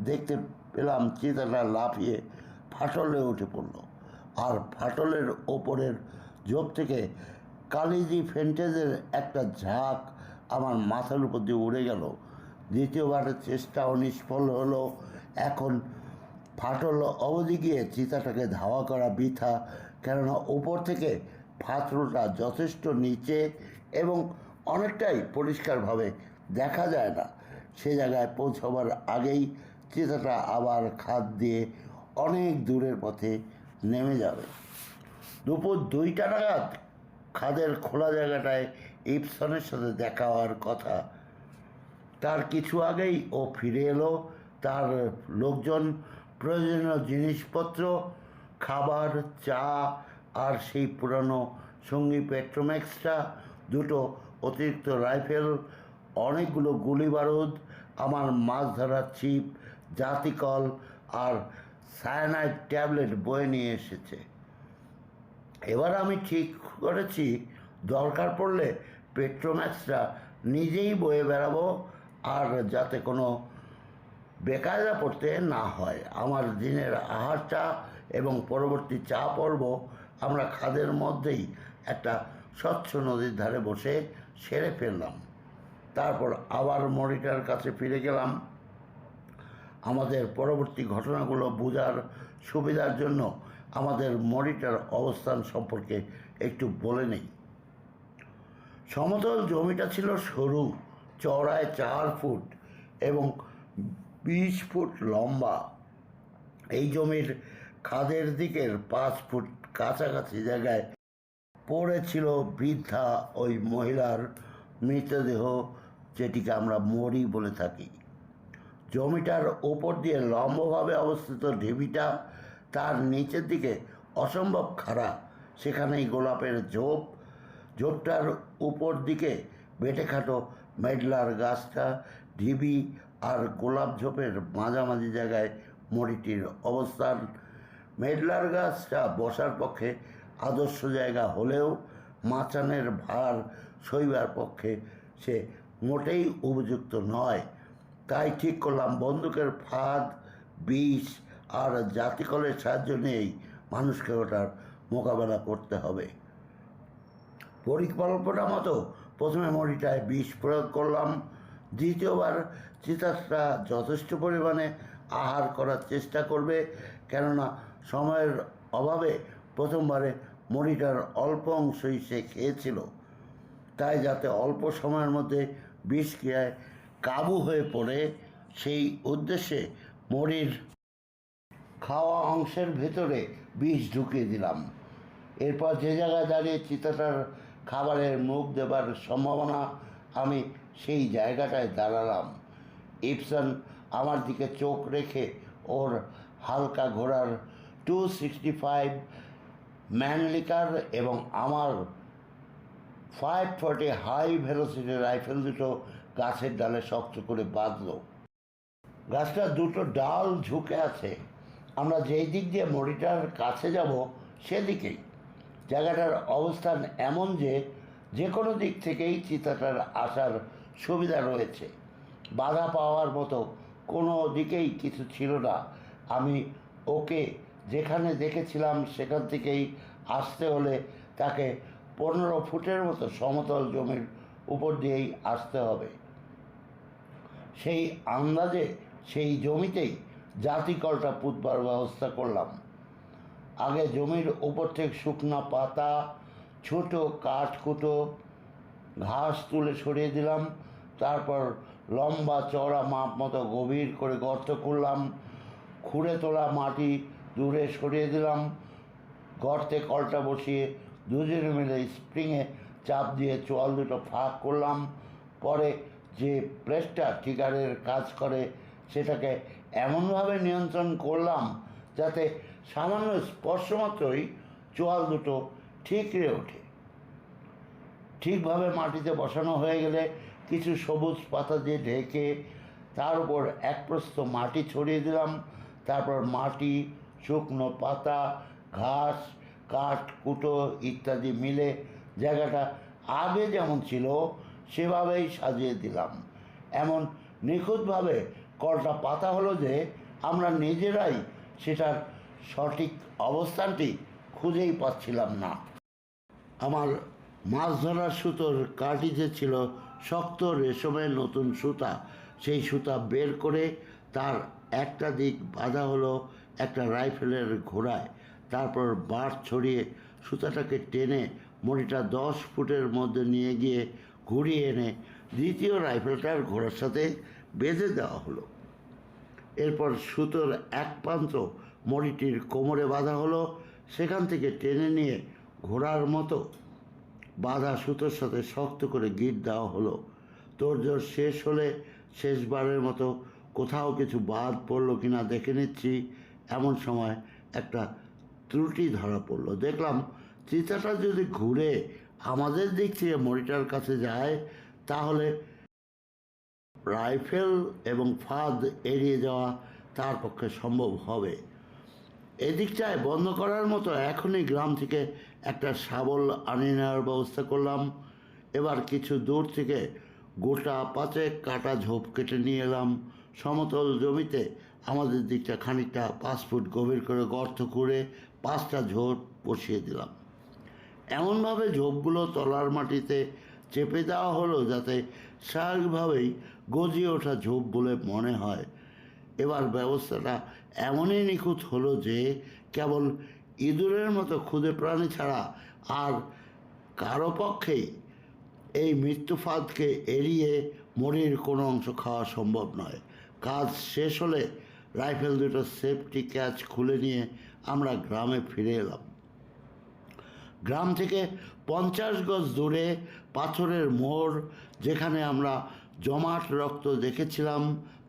দেখতে পেলাম চিতাটা লাফিয়ে ফাটলে উঠে পড়ল, আর ফাটলের ওপরের ঝোপ থেকে কালিজি ফেন্টেজের একটা ঝাঁক আমার মাথার উপর দিয়ে উড়ে গেল। দ্বিতীয়বারের চেষ্টাও নিষ্ফল হলো। এখন ফাটল অবধি গিয়ে চিতাটাকে ধাওয়া করা বৃথা, কেননা ওপর থেকে ফাটলটা যথেষ্ট নিচে এবং অনেকটাই পরিষ্কারভাবে দেখা যায় না। সে জায়গায় পৌঁছবার আগেই চিতাটা আবার খাদ দিয়ে অনেক দূরের পথে নেমে যাবে। দুপুর 2টা নাগাদ খাদের খোলা জায়গাটায় ইপসনের সাথে দেখা হওয়ার কথা। তার কিছু আগেই ও ফিরে এলো। তার লোকজন প্রয়োজনীয় জিনিসপত্র, খাবার, চা আর সেই পুরানো সঙ্গী পেট্রোম্যাক্সটা, 2টো অতিরিক্ত রাইফেল, অনেকগুলো গুলি বারুদ, আমার মাছ ধরার ছিপ, জাতিকল আর সায়ানাইড ট্যাবলেট বয়ে নিয়ে এসেছে। এবার আমি ঠিক করেছি দরকার পড়লে পেট্রোম্যাক্সটা নিজেই বয়ে বেড়াবো, আর যাতে কোনো বেকায়দা পড়তে না হয়। আমার দিনের আহারটা এবং পরবর্তী চা পর্ব আমরা খাদের মধ্যেই একটা স্বচ্ছ নদীর ধারে বসে সেরে ফেললাম। তারপর আবার মনিটরের কাছে ফিরে গেলাম। আমাদের পরবর্তী ঘটনাগুলো বোঝার সুবিধার জন্য আমাদের মনিটর অবস্থান সম্পর্কে একটু বলে নেই। সমতল জমিটা ছিল সরু, চওড়ায় 4 ফুট এবং 20 ফুট লম্বা। এই জমির খাদের দিকের 5 ফুট কাছাকাছি জায়গায় পড়েছিল বৃদ্ধা ওই মহিলার মৃতদেহ, যেটিকে আমরা মরি বলে থাকি। জমিটার ওপর দিয়ে লম্বভাবে অবস্থিত ঢিবিটা, তার নিচের দিকে অসম্ভব খাড়া। সেখানেই গোলাপের ঝোপটার উপর দিকে বেঁটেখাটো মেডলার গাছটা। ঢিবি আর গোলাপ ঝোপের মাঝামাঝি জায়গায় মরিটির অবস্থান। মেডলার গাছটা বসার পক্ষে আদর্শ জায়গা হলেও মাচানের ভার সইবার পক্ষে সে মোটেই উপযুক্ত নয়। তাই ঠিক করলাম বন্দুকের ফাঁদ, বিষ আর জাতিকলের সাহায্য নিয়েই মানুষকে ওটার মোকাবেলা করতে হবে। পরিকল্পনা মতো প্রথমে মরিটায় বিষ প্রয়োগ করলাম। দ্বিতীয়বার চিতাটা যথেষ্ট পরিমাণে আহার করার চেষ্টা করবে, কেননা সময়ের অভাবে প্রথমবারে মরিটার অল্প অংশই সে খেয়েছিল। তাই যাতে অল্প সময়ের মধ্যে বিষক্রিয়ায় কাবু হয়ে পড়ে, সেই উদ্দেশ্যে মরির খাওয়া অংশের ভেতরে বিষ ঢুকিয়ে দিলাম। এরপর যে জায়গায় দাঁড়িয়ে চিতাটার খাবারের মুখ দেবার সম্ভাবনা, আমি সেই জায়গাটায় দাঁড়ালাম। ইপসন আমার দিকে চোখ রেখে ওর হালকা ঘোড়ার 265 ম্যানলিকার এবং আমার 540 হাই ভেলোসিটি রাইফেল দুটো গাছের ডালে শক্ত করে বাঁধল। গাছটার 2টো ডাল ঝুঁকে আছে। আমরা যেই দিক দিয়ে মরিটার কাছে যাব সেদিকেই। জায়গাটার অবস্থান এমন যে কোনো দিক থেকেই চিতাটার আসার সুবিধা রয়েছে। বাধা পাওয়ার মতো কোনো দিকেই কিছু ছিল না। আমি ওকে যেখানে দেখেছিলাম সেখান থেকেই আসতে হলে তাকে 15 ফুটের মতো সমতল জমির উপর দিয়েই আসতে হবে। সেই আন্দাজে সেই জমিতেই জাতিকলটা পুঁতবার ব্যবস্থা করলাম। আগে জমির উপর থেকে শুকনো পাতা, ছোটো কাঠকুটো, ঘাস তুলে সরিয়ে দিলাম। তারপর লম্বা চওড়া মাপ মতো গভীর করে গর্ত করলাম। খুঁড়ে তোলা মাটি দূরে সরিয়ে দিলাম। গর্তে কলটা বসিয়ে দুজনে মিলে স্প্রিংয়ে চাপ দিয়ে চোয়াল দুটো ফাঁক করলাম। পরে যে প্রেসটা ট্রিগারের কাজ করে সেটাকে এমনভাবে নিয়ন্ত্রণ করলাম যাতে সামান্য স্পর্শমাত্রই চোয়াল দুটো ঠিকরে ওঠে। ঠিকভাবে মাটিতে বসানো হয়ে গেলে কিছু সবুজ পাতা দিয়ে ঢেকে তার উপর এক প্রস্থ মাটি ছড়িয়ে দিলাম। তারপর মাটি, শুকনো পাতা, ঘাস, কাঠ কুটো ইত্যাদি মিলে জায়গাটা আগে যেমন ছিল সেভাবেই সাজিয়ে দিলাম। এমন নিখুঁতভাবে কলটা পাতা হলো যে আমরা নিজেরাই সেটার সঠিক অবস্থানটি খুঁজেই পাচ্ছিলাম না। আমার মাছ ধরার সুতোর কাটিতে ছিল শক্ত রেশমের নতুন সুতা। সেই সুতা বের করে তার একটা দিক বাঁধা হলো একটা রাইফেলের ঘোড়ায়। তারপর বাঁশ ছড়িয়ে সুতাটাকে টেনে মড়িটা 10 ফুটের মধ্যে নিয়ে গিয়ে ঘুরিয়ে এনে দ্বিতীয় রাইফেলটার ঘোড়ার সাথে বেঁধে দেওয়া হলো। এরপর সুতোর এক প্রান্ত মড়িটির কোমরে বাঁধা হলো। সেখান থেকে টেনে নিয়ে ঘোড়ার মতো বাঁধা সুতোর সাথে শক্ত করে গিঁট দেওয়া হলো। তোড়জোড় শেষ হলে শেষবারের মতো কোথাও কিছু বাদ পড়লো কিনা দেখে নিচ্ছি। এমন সময় একটা ত্রুটি ধরা পড়লো। দেখলাম চিতাটা যদি ঘুরে আমাদের দিক থেকে মড়িটার কাছে যায় তাহলে রাইফেল এবং ফাঁদ এড়িয়ে যাওয়া তার পক্ষে সম্ভব হবে। এদিকটায় বন্ধ করার মতো এখনই গ্রাম থেকে একটা শাবল আনিয়ে নেওয়ার ব্যবস্থা করলাম। এবার কিছু দূর থেকে গোটা 5 কাটা ঝোপ কেটে নিয়ে এলাম। সমতল জমিতে আমাদের দিকটা খানিকটা 5 ফুট গভীর করে গর্ত করে 5টা ঝোপ বসিয়ে দিলাম। এমনভাবে ঝোপগুলো তলার মাটিতে চেপে দেওয়া হলো যাতে স্বাভাবিকভাবেই গজিয়ে ওঠা ঝোপ বলে মনে হয়। এবার ব্যবস্থাটা এমনই নিখুঁত হলো যে কেবল ইঁদুরের মতো ক্ষুদে প্রাণী ছাড়া আর কারো পক্ষেই এই মৃত্যুফাঁদকে এড়িয়ে মরির কোনো অংশ খাওয়া সম্ভব নয়। কাজ শেষ হলে রাইফেল দুটো সেফটি ক্যাচ খুলে নিয়ে আমরা গ্রামে ফিরে এলাম। গ্রাম থেকে 50 গজ দূরে পাথরের মোড়, যেখানে আমরা জমাট রক্ত দেখেছিলাম,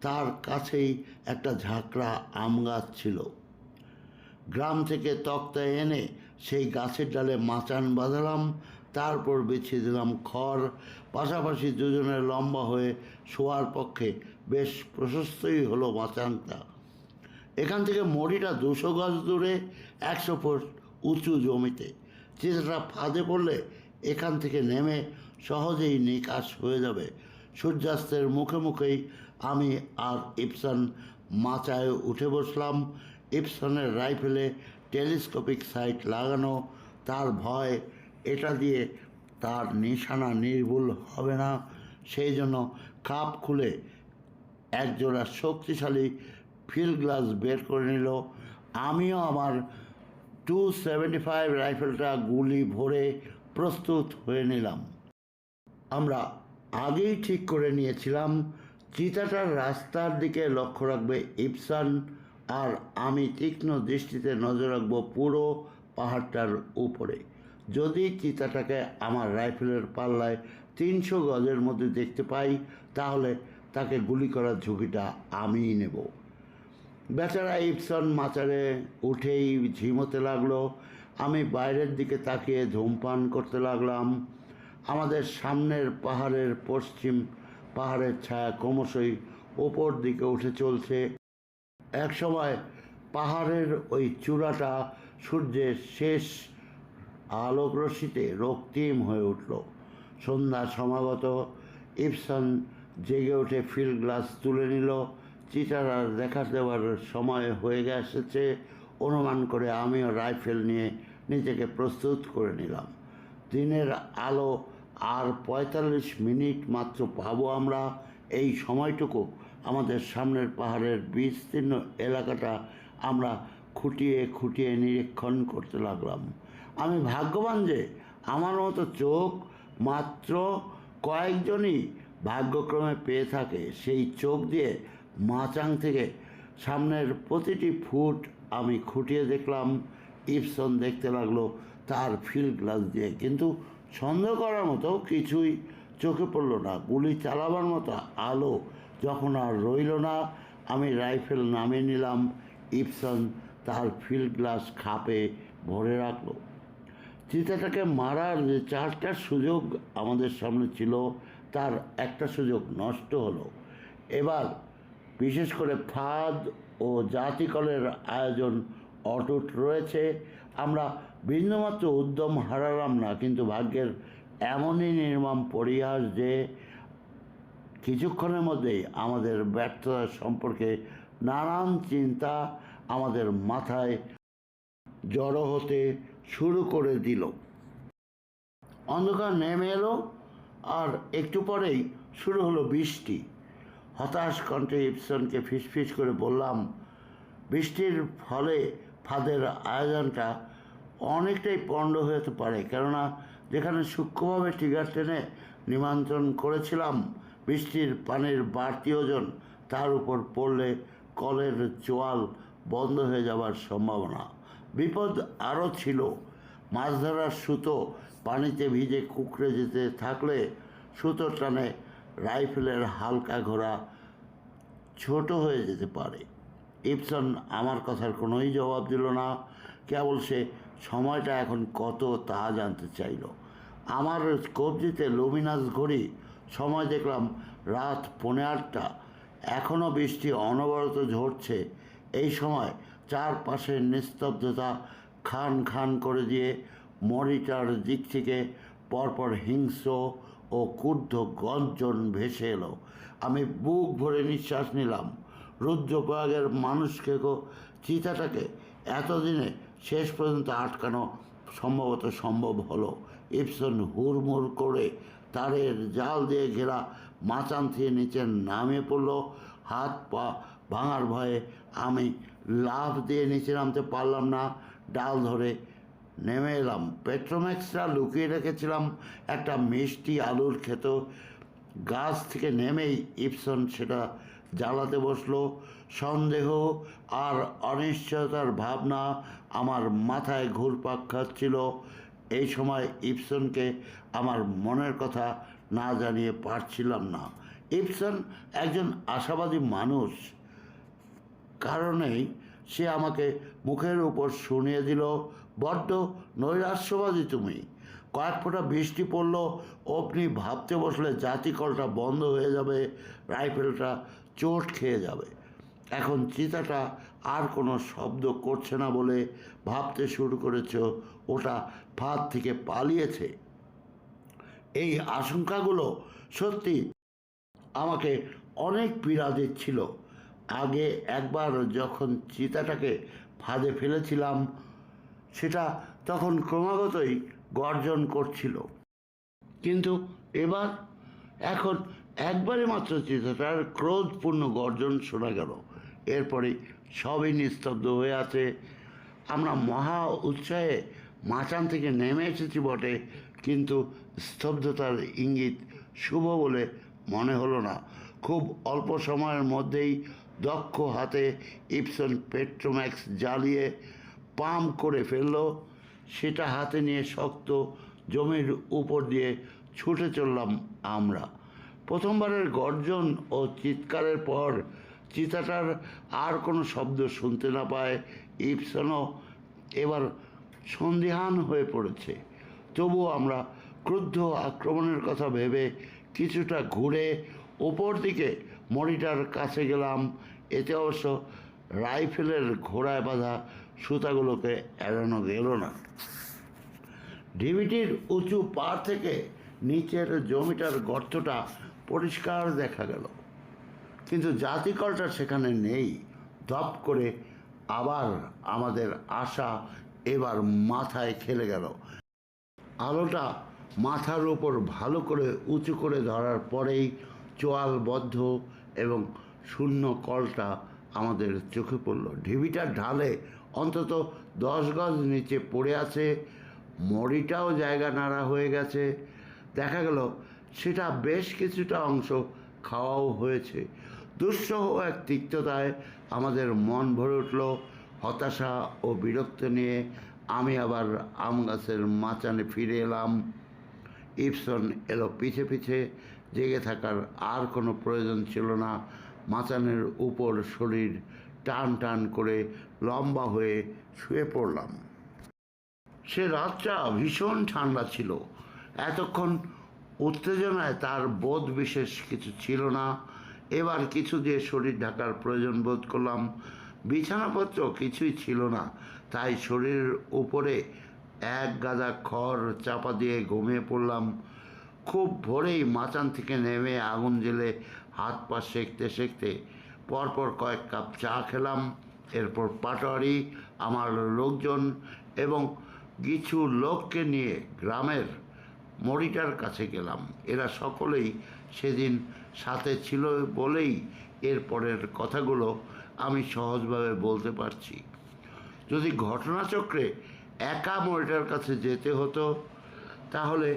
তার কাছেই একটা ঝাঁকড়া আম গাছ ছিল। গ্রাম থেকে তক্তা এনে সেই গাছের ডালে মাচান বাঁধালাম। তারপর বিছিয়ে দিলাম খড়। পাশাপাশি দুজনের লম্বা হয়ে শোয়ার পক্ষে বেশ প্রশস্তই হলো মাচানটা। এখান থেকে মড়িটা 200 গজ দূরে 100 ফুট উঁচু জমিতে। চিতাটা ফাঁদে পড়লে এখান থেকে নেমে সহজেই নিকাশ হয়ে যাবে। সূর্যাস্তের মুখে মুখেই আমি আর ইপসন মাচায় উঠে বসলাম। ইপসনের রাইফেলে টেলিস্কোপিক সাইট লাগানো। তার ভয় এটা দিয়ে তার নিশানা নির্ভুল হবে না, সেই জন্য কাপ খুলে একজোড়া শক্তিশালী ফিল্ড গ্লাস বের করে নিল। আমিও আমার 275 রাইফেলটা গুলি ভরে প্রস্তুত হয়ে নিলাম। আমরা আগেই ঠিক করে নিয়েছিলাম চিতাটার রাস্তার দিকে লক্ষ্য রাখবে ইপসন, আর আমি তীক্ষ্ণ দৃষ্টিতে নজর রাখবো পুরো পাহাড়টার উপরে। যদি চিতাটাকে আমার রাইফেলের পাল্লায় 300 গজের মধ্যে দেখতে পাই তাহলে তাকে গুলি করার ঝুঁকিটা আমিই নেব। বেচারা ইপসন মাচারে উঠেই ঝিমোতে লাগলো। আমি বাইরের দিকে তাকিয়ে ধূমপান করতে লাগলাম। আমাদের সামনের পাহাড়ের পশ্চিম পাহাড়ের ছায়া ক্রমশই ওপর দিকে উঠে চলছে। এক সময় পাহাড়ের ওই চূড়াটা সূর্যের শেষ আলোকরশ্মিতে রক্তিম হয়ে উঠল। সন্ধ্যা সমাগত। ইপসন জেগে উঠে ফিল্ড গ্লাস তুলে নিল। চিতার আর দেখা দেওয়ার সময় হয়ে এসেছে অনুমান করে আমিও রাইফেল নিয়ে নিজেকে প্রস্তুত করে নিলাম। দিনের আলো আর 45 মিনিট মাত্র পাবো আমরা। এই সময়টুকু আমাদের সামনের পাহাড়ের বিস্তীর্ণ এলাকাটা আমরা খুঁটিয়ে খুঁটিয়ে নিরীক্ষণ করতে লাগলাম। আমি ভাগ্যবান যে আমার মতো চোখ মাত্র কয়েকজনই ভাগ্যক্রমে পেয়ে থাকে। সেই চোখ দিয়ে মাচাং থেকে সামনের প্রতিটি ফুট আমি খুঁটিয়ে দেখলাম। ইবসন দেখতে লাগলো তার ফিল্ড গ্লাস দিয়ে, কিন্তু সন্দেহ করার মতো কিছুই চোখে পড়ল না। গুলি চালাবার মতো আলো যখন আর রইল না, আমি রাইফেল নামিয়ে নিলাম। ইবসন তার ফিল্ড গ্লাস খাপে ভরে রাখলো। চিতাটাকে মারার যে 4টা সুযোগ আমাদের সামনে ছিল, তার একটা সুযোগ নষ্ট হলো। এবার বিশেষ করে ফাঁদ ও জাতিকলের আয়োজন অটুট রয়েছে। আমরা বিন্দুমাত্র উদ্যম হারালাম না, কিন্তু ভাগ্যের এমনই নির্মম পরিহাস যে কিছুক্ষণের মধ্যেই আমাদের ব্যর্থতা সম্পর্কে নানান চিন্তা আমাদের মাথায় জড়ো হতে শুরু করে দিল। অন্ধকার নেমে এলো, আর একটু পরেই শুরু হলো বৃষ্টি। হতাশ কণ্ঠে ইবসনকে ফিসফিস করে বললাম, বৃষ্টির ফলে ফাঁদের আয়োজনটা অনেকটাই পণ্ড হতে পারে, কেননা যেখানে সূক্ষ্মভাবে ট্রিগার টেনে নিমন্ত্রণ করেছিলাম, বৃষ্টির পানির বাড়তি ওজন তার উপর পড়লে কলের চোয়াল বন্ধ হয়ে যাবার সম্ভাবনা। বিপদ আরও ছিল। মাছ ধরার সুতো পানিতে ভিজে কুঁকড়ে যেতে থাকলে সুতোর টানে রাইফেলের হালকা ঘোড়া ছোট হয়ে যেতে পারে। ইবসন আমার কথার কোনোই জবাব দিল না, কেবল সে সময়টা এখন কত তা জানতে চাইল। আমার কবজিতে লুমিনাস ঘড়ি, সময় দেখলাম রাত 8:15। এখনও বৃষ্টি অনবরত ঝরছে। এই সময় চারপাশের নিস্তব্ধতা খান খান করে দিয়ে মনিটর দিক থেকে পরপর হিংস্র ও ক্রুদ্ধ গর্জন ভেসে এলো। আমি বুক ভরে নিঃশ্বাস নিলাম। রুদ্রপ্রয়াগের মানুষকে চিতাটাকে এতদিনে শেষ পর্যন্ত আটকানো সম্ভব হলো। ইবসন হুড়মুড় করে তারের জাল দিয়ে ঘেরা মাচান থেকে নিচে নামিয়ে পড়ল। হাত পা ভাঙার ভয়ে আমি লাফ দিয়ে নিচে নামতে পারলাম না। ডাল ধরে নেমে এলাম। পেট্রোম্যাক্সটা লুকিয়ে রেখেছিলাম একটা মিষ্টি আলুর ক্ষেত। গাছ থেকে নেমেই ইবসন সেটা জ্বালাতে বসলো। সন্দেহ আর অনিশ্চয়তার ভাবনা আমার মাথায় ঘুরপাক খাচ্ছিল। এই সময় ইবসনকে আমার মনের কথা না জানিয়ে পারছিলাম না। ইবসন একজন আশাবাদী মানুষ, কারণেই সে আমাকে মুখের উপর শুনিয়ে দিল, বড্ড নৈরাশ্যবাদী তুমি। কয়েক ফোঁটা বৃষ্টি পড়ল, অমনি ভাবতে বসলে জাতিকলটা বন্ধ হয়ে যাবে, রাইফেলটা চোট খেয়ে যাবে। এখন চিতাটা আর কোনো শব্দ করছে না বলে ভাবতে শুরু করেছ ওটা ফাঁদ থেকে পালিয়েছে। এই আশঙ্কাগুলো সত্যি আমাকে অনেক পীড়া দিচ্ছিল। আগে একবার যখন চিতাটাকে ফাঁদে ফেলেছিলাম, সেটা তখন ক্রমাগতই গর্জন করছিল, কিন্তু এখন একবারে মাত্র চিতাটার ক্রোধপূর্ণ গর্জন শোনা গেল। এরপরে সবই নিস্তব্ধ হয়ে আছে। আমরা মহা উৎসাহে মাচান থেকে নেমে এসেছি বটে, কিন্তু স্তব্ধতার ইঙ্গিত শুভ বলে মনে হলো না। খুব অল্প সময়ের মধ্যেই দক্ষ হাতে ইবসন পেট্রোম্যাক্স জ্বালিয়ে পাম্প করে ফেলল। সেটা হাতে নিয়ে শক্ত জমির উপর দিয়ে ছুটে চললাম আমরা। প্রথমবারের গর্জন ও চিৎকারের পর চিতাটার আর কোনো শব্দ শুনতে না পায় ইবসনও এবার সন্দিহান হয়ে পড়েছে। তবুও আমরা ক্রুদ্ধ আক্রমণের কথা ভেবে কিছুটা ঘুরে ওপর দিকে মনিটর কাছে গেলাম। এতে অবশ্য রাইফেলের ঘোড়ায় বাঁধা সুতাগুলোকে এড়ানো গেল না। ঢিবিটির উঁচু পাড় থেকে নিচের জমিটার গর্তটা পরিষ্কার দেখা গেল, কিন্তু জাতিকলটা সেখানে নেই। ধপ করে আবার আমাদের আশা এবার মাথায় খেলে গেল। আলোটা মাথার উপর ভালো করে উঁচু করে ধরার পরেই চোয়ালবদ্ধ এবং শূন্য কলটা আমাদের চোখে পড়ল। ঢিবিটার ঢালে অন্তত 10 গজ নিচে পড়ে আছে। মড়িটাও জায়গা নাড়া হয়ে গেছে। দেখা গেল সেটা বেশ কিছুটা অংশ খাওয়াও হয়েছে। দুঃসহ এক তিক্ততায় আমাদের মন ভরে উঠল। হতাশা ও বিরক্ত নিয়ে আমি আবার আম গাছের মাচানে ফিরে এলাম। ইবসন এলো পিছে পিছে। জেগে থাকার আর কোনো প্রয়োজন ছিল না। মাচানের উপর শরীর টান টান করে লম্বা হয়ে শুয়ে পড়লাম। সে রাতটা ভীষণ ঠান্ডা ছিল। এতক্ষণ উত্তেজনায় তার বোধ বিশেষ কিছু ছিল না। এবার কিছু দিয়ে শরীর ঢাকার প্রয়োজন বোধ করলাম। বিছানাপত্র কিছুই ছিল না, তাই শরীরের উপরে এক গাদা খড় চাপা দিয়ে ঘুমিয়ে পড়লাম। খুব ভোরেই মাচান থেকে নেমে আগুন জ্বেলে হাত পা সেঁকতে সেঁকতে পরপর কয়েক কাপ চা খেলাম। এরপর পাটোয়ারি, আমার লোকজন এবং কিছু লোককে নিয়ে গ্রামের মরিটার কাছে গেলাম। এরা সকলেই সেদিন সাথে ছিল বলেই এরপরের কথাগুলো আমি সহজভাবে বলতে পারছি। যদি ঘটনাচক্রে একা মরিটার কাছে যেতে হতো তাহলে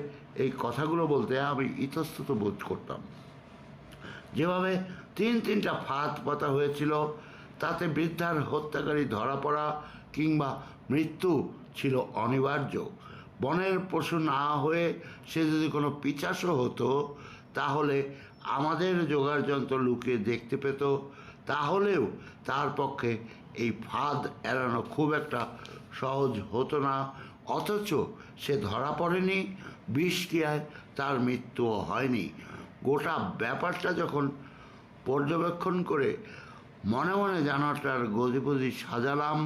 এই কথাগুলো বলতে আমি ইতস্তত বোধ করতাম। যেভাবে তিনটা ফাঁদ পাতা হয়েছিল তাতে বৃদ্ধার হত্যাকারী ধরা পড়া কিংবা মৃত্যু ছিল অনিবার্য। বনের পশু না হয়ে সে যদি কোনো পিশাচও হতো তাহলে আমাদের জোগাড় যন্ত্র লুকিয়ে দেখতে পেত। তাহলেও তার পক্ষে এই ফাঁদ এড়ানো খুব একটা সহজ হতো না। অথচ সে ধরা পড়েনি, বিষক্রিয়ায় তার মৃত্যুও হয়নি। গোটা ব্যাপারটা যখন পর্যবেক্ষণ করে মনে মনে জানোয়ারটার গতিপতি সাজালাম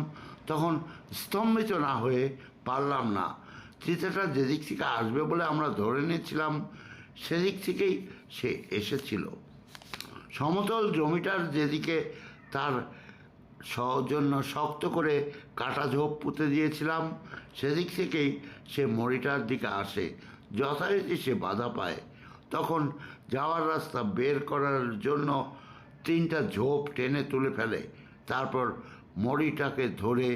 তখন স্তম্ভিত না হয়ে পারলাম না। চিতাটা যেদিক থেকে আসবে বলে আমরা ধরে নিয়েছিলাম সেদিক থেকেই সে এসেছিল। সমতল জমিটার যেদিকে তার জন্য শক্ত করে কাটা ঝোপ পুঁতে দিয়েছিলাম সেদিক থেকেই সে মরিটার দিকে আসে। যথারীতি সে বাধা পায়। তখন যাওয়ার রাস্তা বের করার জন্য তিনটা ঝোপ টেনে তুলে ফেলে। তারপর মরিটাকে ধরে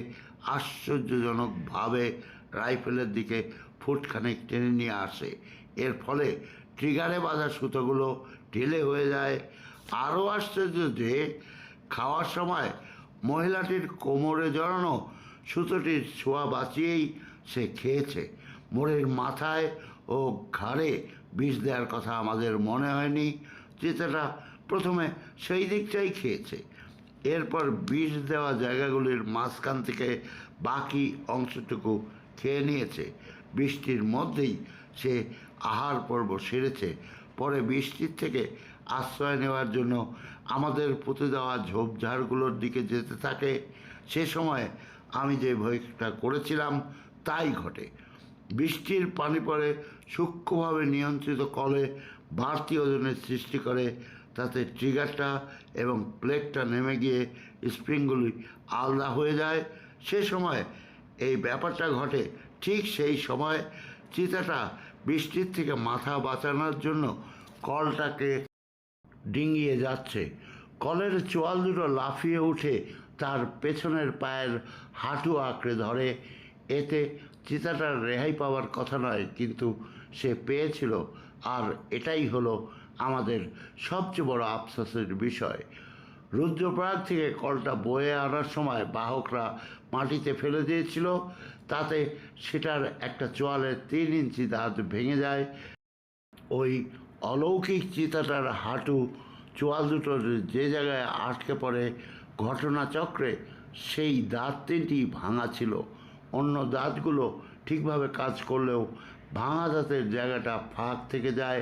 আশ্চর্যজনকভাবে রাইফেলের দিকে ফুটখানেক টেনে নিয়ে আসে। এর ফলে ট্রিগারে বাঁধা সুতোগুলো ঢিলে হয়ে যায়। আরও আশ্চর্য যে খাওয়ার সময় মহিলাটির কোমরে জড়ানো সুতোটির ছোঁয়া বাঁচিয়েই সে খেয়েছে। মোড়ের মাথায় ও ঘাড়ে বিষ দেওয়ার কথা আমাদের মনে হয়নি। চিতাটা প্রথমে সেই দিকটাই খেয়েছে। এরপর বিষ দেওয়া জায়গাগুলির মাঝখান থেকে বাকি অংশটুকু খেয়ে নিয়েছে। বৃষ্টির মধ্যেই সে আহার পর্ব সেরেছে। পরে বৃষ্টির থেকে আশ্রয় নেওয়ার জন্য আমাদের পুঁতে দেওয়া ঝোপঝাড়গুলোর দিকে যেতে থাকে। সে সময় আমি যে ভয়টা করেছিলাম তাই ঘটে। বৃষ্টির পানি পড়ে সূক্ষ্মভাবে নিয়ন্ত্রিত কলে বাড়তি ওজনের সৃষ্টি করে। তাতে ট্রিগারটা এবং প্লেটটা নেমে গিয়ে স্প্রিংগুলি আলাদা হয়ে যায়। সে সময় এই ব্যাপারটা ঘটে। ঠিক সেই সময় চিতাটা বৃষ্টির থেকে মাথা বাঁচানোর জন্য কলটাকে ডিঙিয়ে যাচ্ছে। কলের চোয়াল দুটো লাফিয়ে উঠে তার পেছনের পায়ের হাঁটু আঁকড়ে ধরে। এতে চিতাটার রেহাই পাওয়ার কথা নয়, কিন্তু সে পেয়েছিল। আর এটাই হলো আমাদের সবচেয়ে বড় আফসোসের বিষয়। রুদ্রপ্রয়াগ থেকে কলটা বয়ে আনার সময় বাহকরা মাটিতে ফেলে দিয়েছিল। তাতে সেটার একটা চোয়ালের 3 ইঞ্চি দাঁত ভেঙে যায়। ওই অলৌকিক চিতাটার হাঁটু চোয়াল দুটোর যে জায়গায় আটকে পড়ে ঘটনাচক্রে সেই দাঁত 3টি ভাঙা ছিল। অন্য দাঁতগুলো ঠিকভাবে কাজ করলেও ভাঙা দাঁতের জায়গাটা ফাঁক থেকে যায়।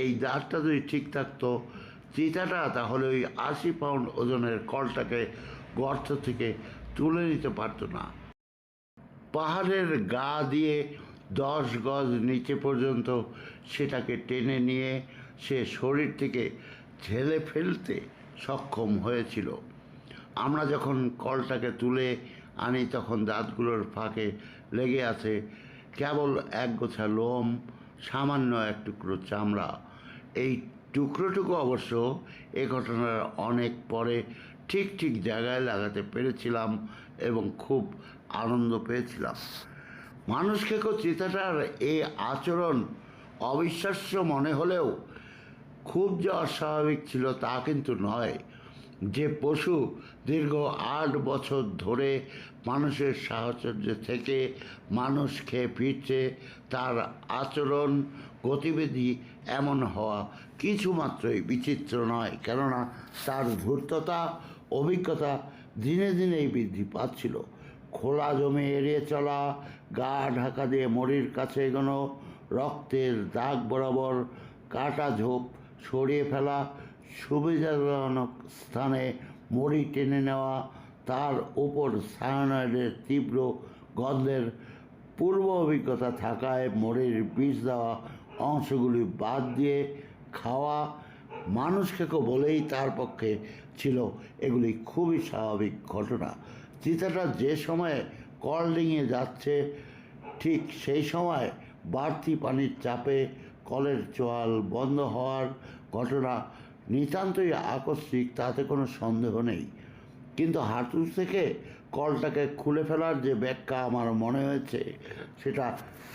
এই দাঁতটা যদি ঠিক থাকতো চিতাটা তাহলে ওই 80 পাউন্ড ওজনের কলটাকে গর্ত থেকে তুলে নিতে পারতো না। পাহাড়ের গা দিয়ে 10 গজ নিচে পর্যন্ত সেটাকে টেনে নিয়ে সে শরীর থেকে ঝেলে ফেলতে সক্ষম হয়েছিল। আমরা যখন কলটাকে তুলে আনি তখন দাঁতগুলোর ফাঁকে লেগে আছে কেবল একগোছা লোম, সামান্য এক টুকরো চামড়া। এই টুকরোটুকু অবশ্য এ ঘটনার অনেক পরে ঠিক ঠিক জায়গায় লাগাতে পেরেছিলাম এবং খুব আনন্দ পেয়েছিলাম। মানুষ খেকো চিতাটার এই আচরণ অবিশ্বাস্য মনে হলেও খুব যে অস্বাভাবিক ছিল তা কিন্তু নয়। যে পশু দীর্ঘ 8 বছর ধরে মানুষের সাহচর্য থেকে মানুষ খেয়ে ফিরছে, তার আচরণ গতিবিধি এমন হওয়া কিছুমাত্রই বিচিত্র নয়, কেননা তার ধূর্ততা অভিজ্ঞতা দিনে দিনেই বৃদ্ধি পাচ্ছিল। খোলা জমি এড়িয়ে চলা, গা ঢাকা দিয়ে মরির কাছে এগোনো, রক্তের দাগ বরাবর কাটা ঝোপ সরিয়ে ফেলা, সুবিধাজনক স্থানে মরি টেনে নেওয়া, তার উপর সায়ানাইডের তীব্র গন্ধের পূর্ব অভিজ্ঞতা থাকায় মরির বিষ দেওয়া অংশগুলি বাদ দিয়ে খাওয়া মানুষ খেকো বলেই তার পক্ষে ছিল এগুলি খুবই স্বাভাবিক ঘটনা। চিতাটা যে সময়ে কল ডিঙিয়ে যাচ্ছে ঠিক সেই সময় বাড়তি পানির চাপে কলের চোয়াল বন্ধ হওয়ার ঘটনা নিতান্তই আকস্মিক, তাতে কোনো সন্দেহ নেই। কিন্তু হাঁটু থেকে কলটাকে খুলে ফেলার যে ব্যাখ্যা আমার মনে হয়েছে সেটা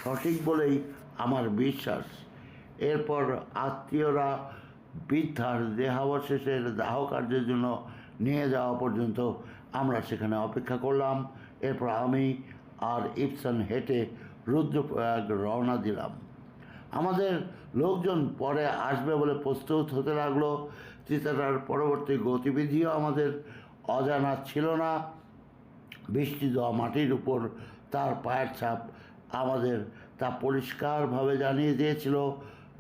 সঠিক বলেই আমার বিশ্বাস। এরপর আত্মীয়রা বৃদ্ধার দেহাবশেষের দাহ কার্যের জন্য নিয়ে যাওয়া পর্যন্ত আমরা সেখানে অপেক্ষা করলাম। এরপর আমি আর ইপসন হেঁটে রুদ্রপ্রয়াগ রওনা দিলাম। আমাদের লোকজন পরে আসবে বলে প্রস্তুত হতে লাগলো। চিতাটার পরবর্তী গতিবিধিও আমাদের অজানা ছিল না। বৃষ্টি দেওয়া মাটির উপর তার পায়ের ছাপ আমাদের তা পরিষ্কারভাবে জানিয়ে দিয়েছিল।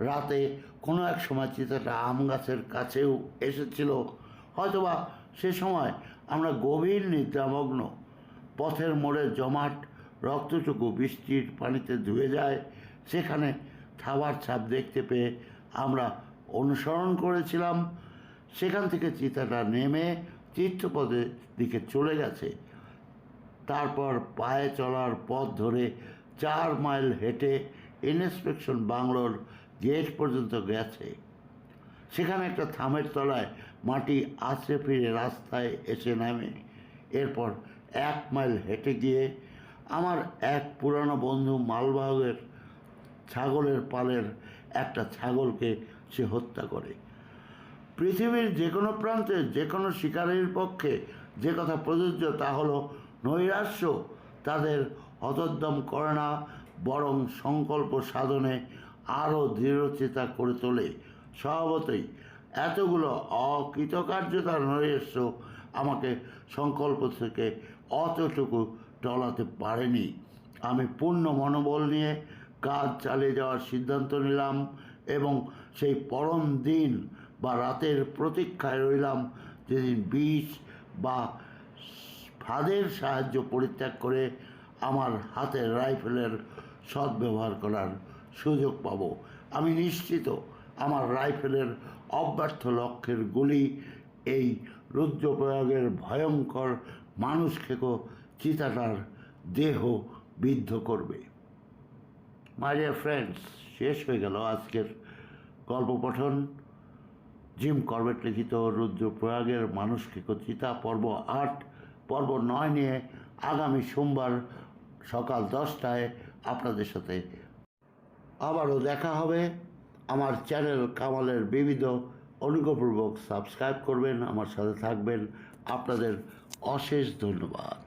রাতে কোনো এক সময় চিতাটা আম গাছের কাছেও এসেছিল, হয়তোবা সে সময় আমরা গভীর নিদ্রামগ্ন। পথের মোড়ে জমাট রক্তটুকু বৃষ্টির পানিতে ধুয়ে যায়, সেখানে থাবার ছাপ দেখতে পেয়ে আমরা অনুসরণ করেছিলাম। সেখান থেকে চিতাটা নেমে তীর্থপদের দিকে চলে গেছে। তারপর পায়ে চলার পথ ধরে 4 মাইল হেঁটে ইন্সপেকশন বাংলোর গেট পর্যন্ত গেছে। সেখানে একটা থামের তলায় মাটি আছড়ে ফিরে রাস্তায় এসে নামে। এরপর 1 মাইল হেঁটে গিয়ে আমার এক পুরানো বন্ধু মালবাহকের ছাগলের পালের একটা ছাগলকে সে হত্যা করে। পৃথিবীর যে কোনো প্রান্তে যে কোনো শিকারীর পক্ষে যে কথা প্রযোজ্য তা হলো নৈরাশ্য তাদের হতোদ্যম করে না, বরং সংকল্প সাধনে আরও দৃঢ়চিতা করে তোলে। স্বভাবতই এতগুলো অকৃতকার্যতার নৈরাশ্য আমাকে সংকল্প থেকে অতটুকু টলাতে পারেনি। আমি পূর্ণ মনোবল নিয়ে কাজ চালিয়ে যাওয়ার সিদ্ধান্ত নিলাম এবং সেই পরম দিন বা রাতের প্রতীক্ষায় রইলাম যেদিন বিষ বা ফাঁদের সাহায্য পরিত্যাগ করে আমার হাতের রাইফেলের সদ্ব্যবহার করার সুযোগ পাব। আমি নিশ্চিত আমার রাইফেলের অব্যর্থ লক্ষ্যের গুলি এই রুদ্রপ্রয়াগের ভয়ঙ্কর মানুষ খেকো চিতাটার দেহ বিদ্ধ করবে। মাই ডিয়ার ফ্রেন্ডস, শেষ হয়ে গেল আজকের গল্প পঠন। জিম করবেট লিখিত রুদ্রপ্রয়াগের মানুষ খেকো চিতা পর্ব 8। পর্ব 9 নিয়ে আগামী সোমবার সকাল 10টায় আপনাদের সাথে আবারও দেখা হবে। আমার চ্যানেল কামালের বিবিধ অনুগ্রহপূর্বক সাবস্ক্রাইব করবেন, আমার সাথে থাকবেন। আপনাদের অশেষ ধন্যবাদ।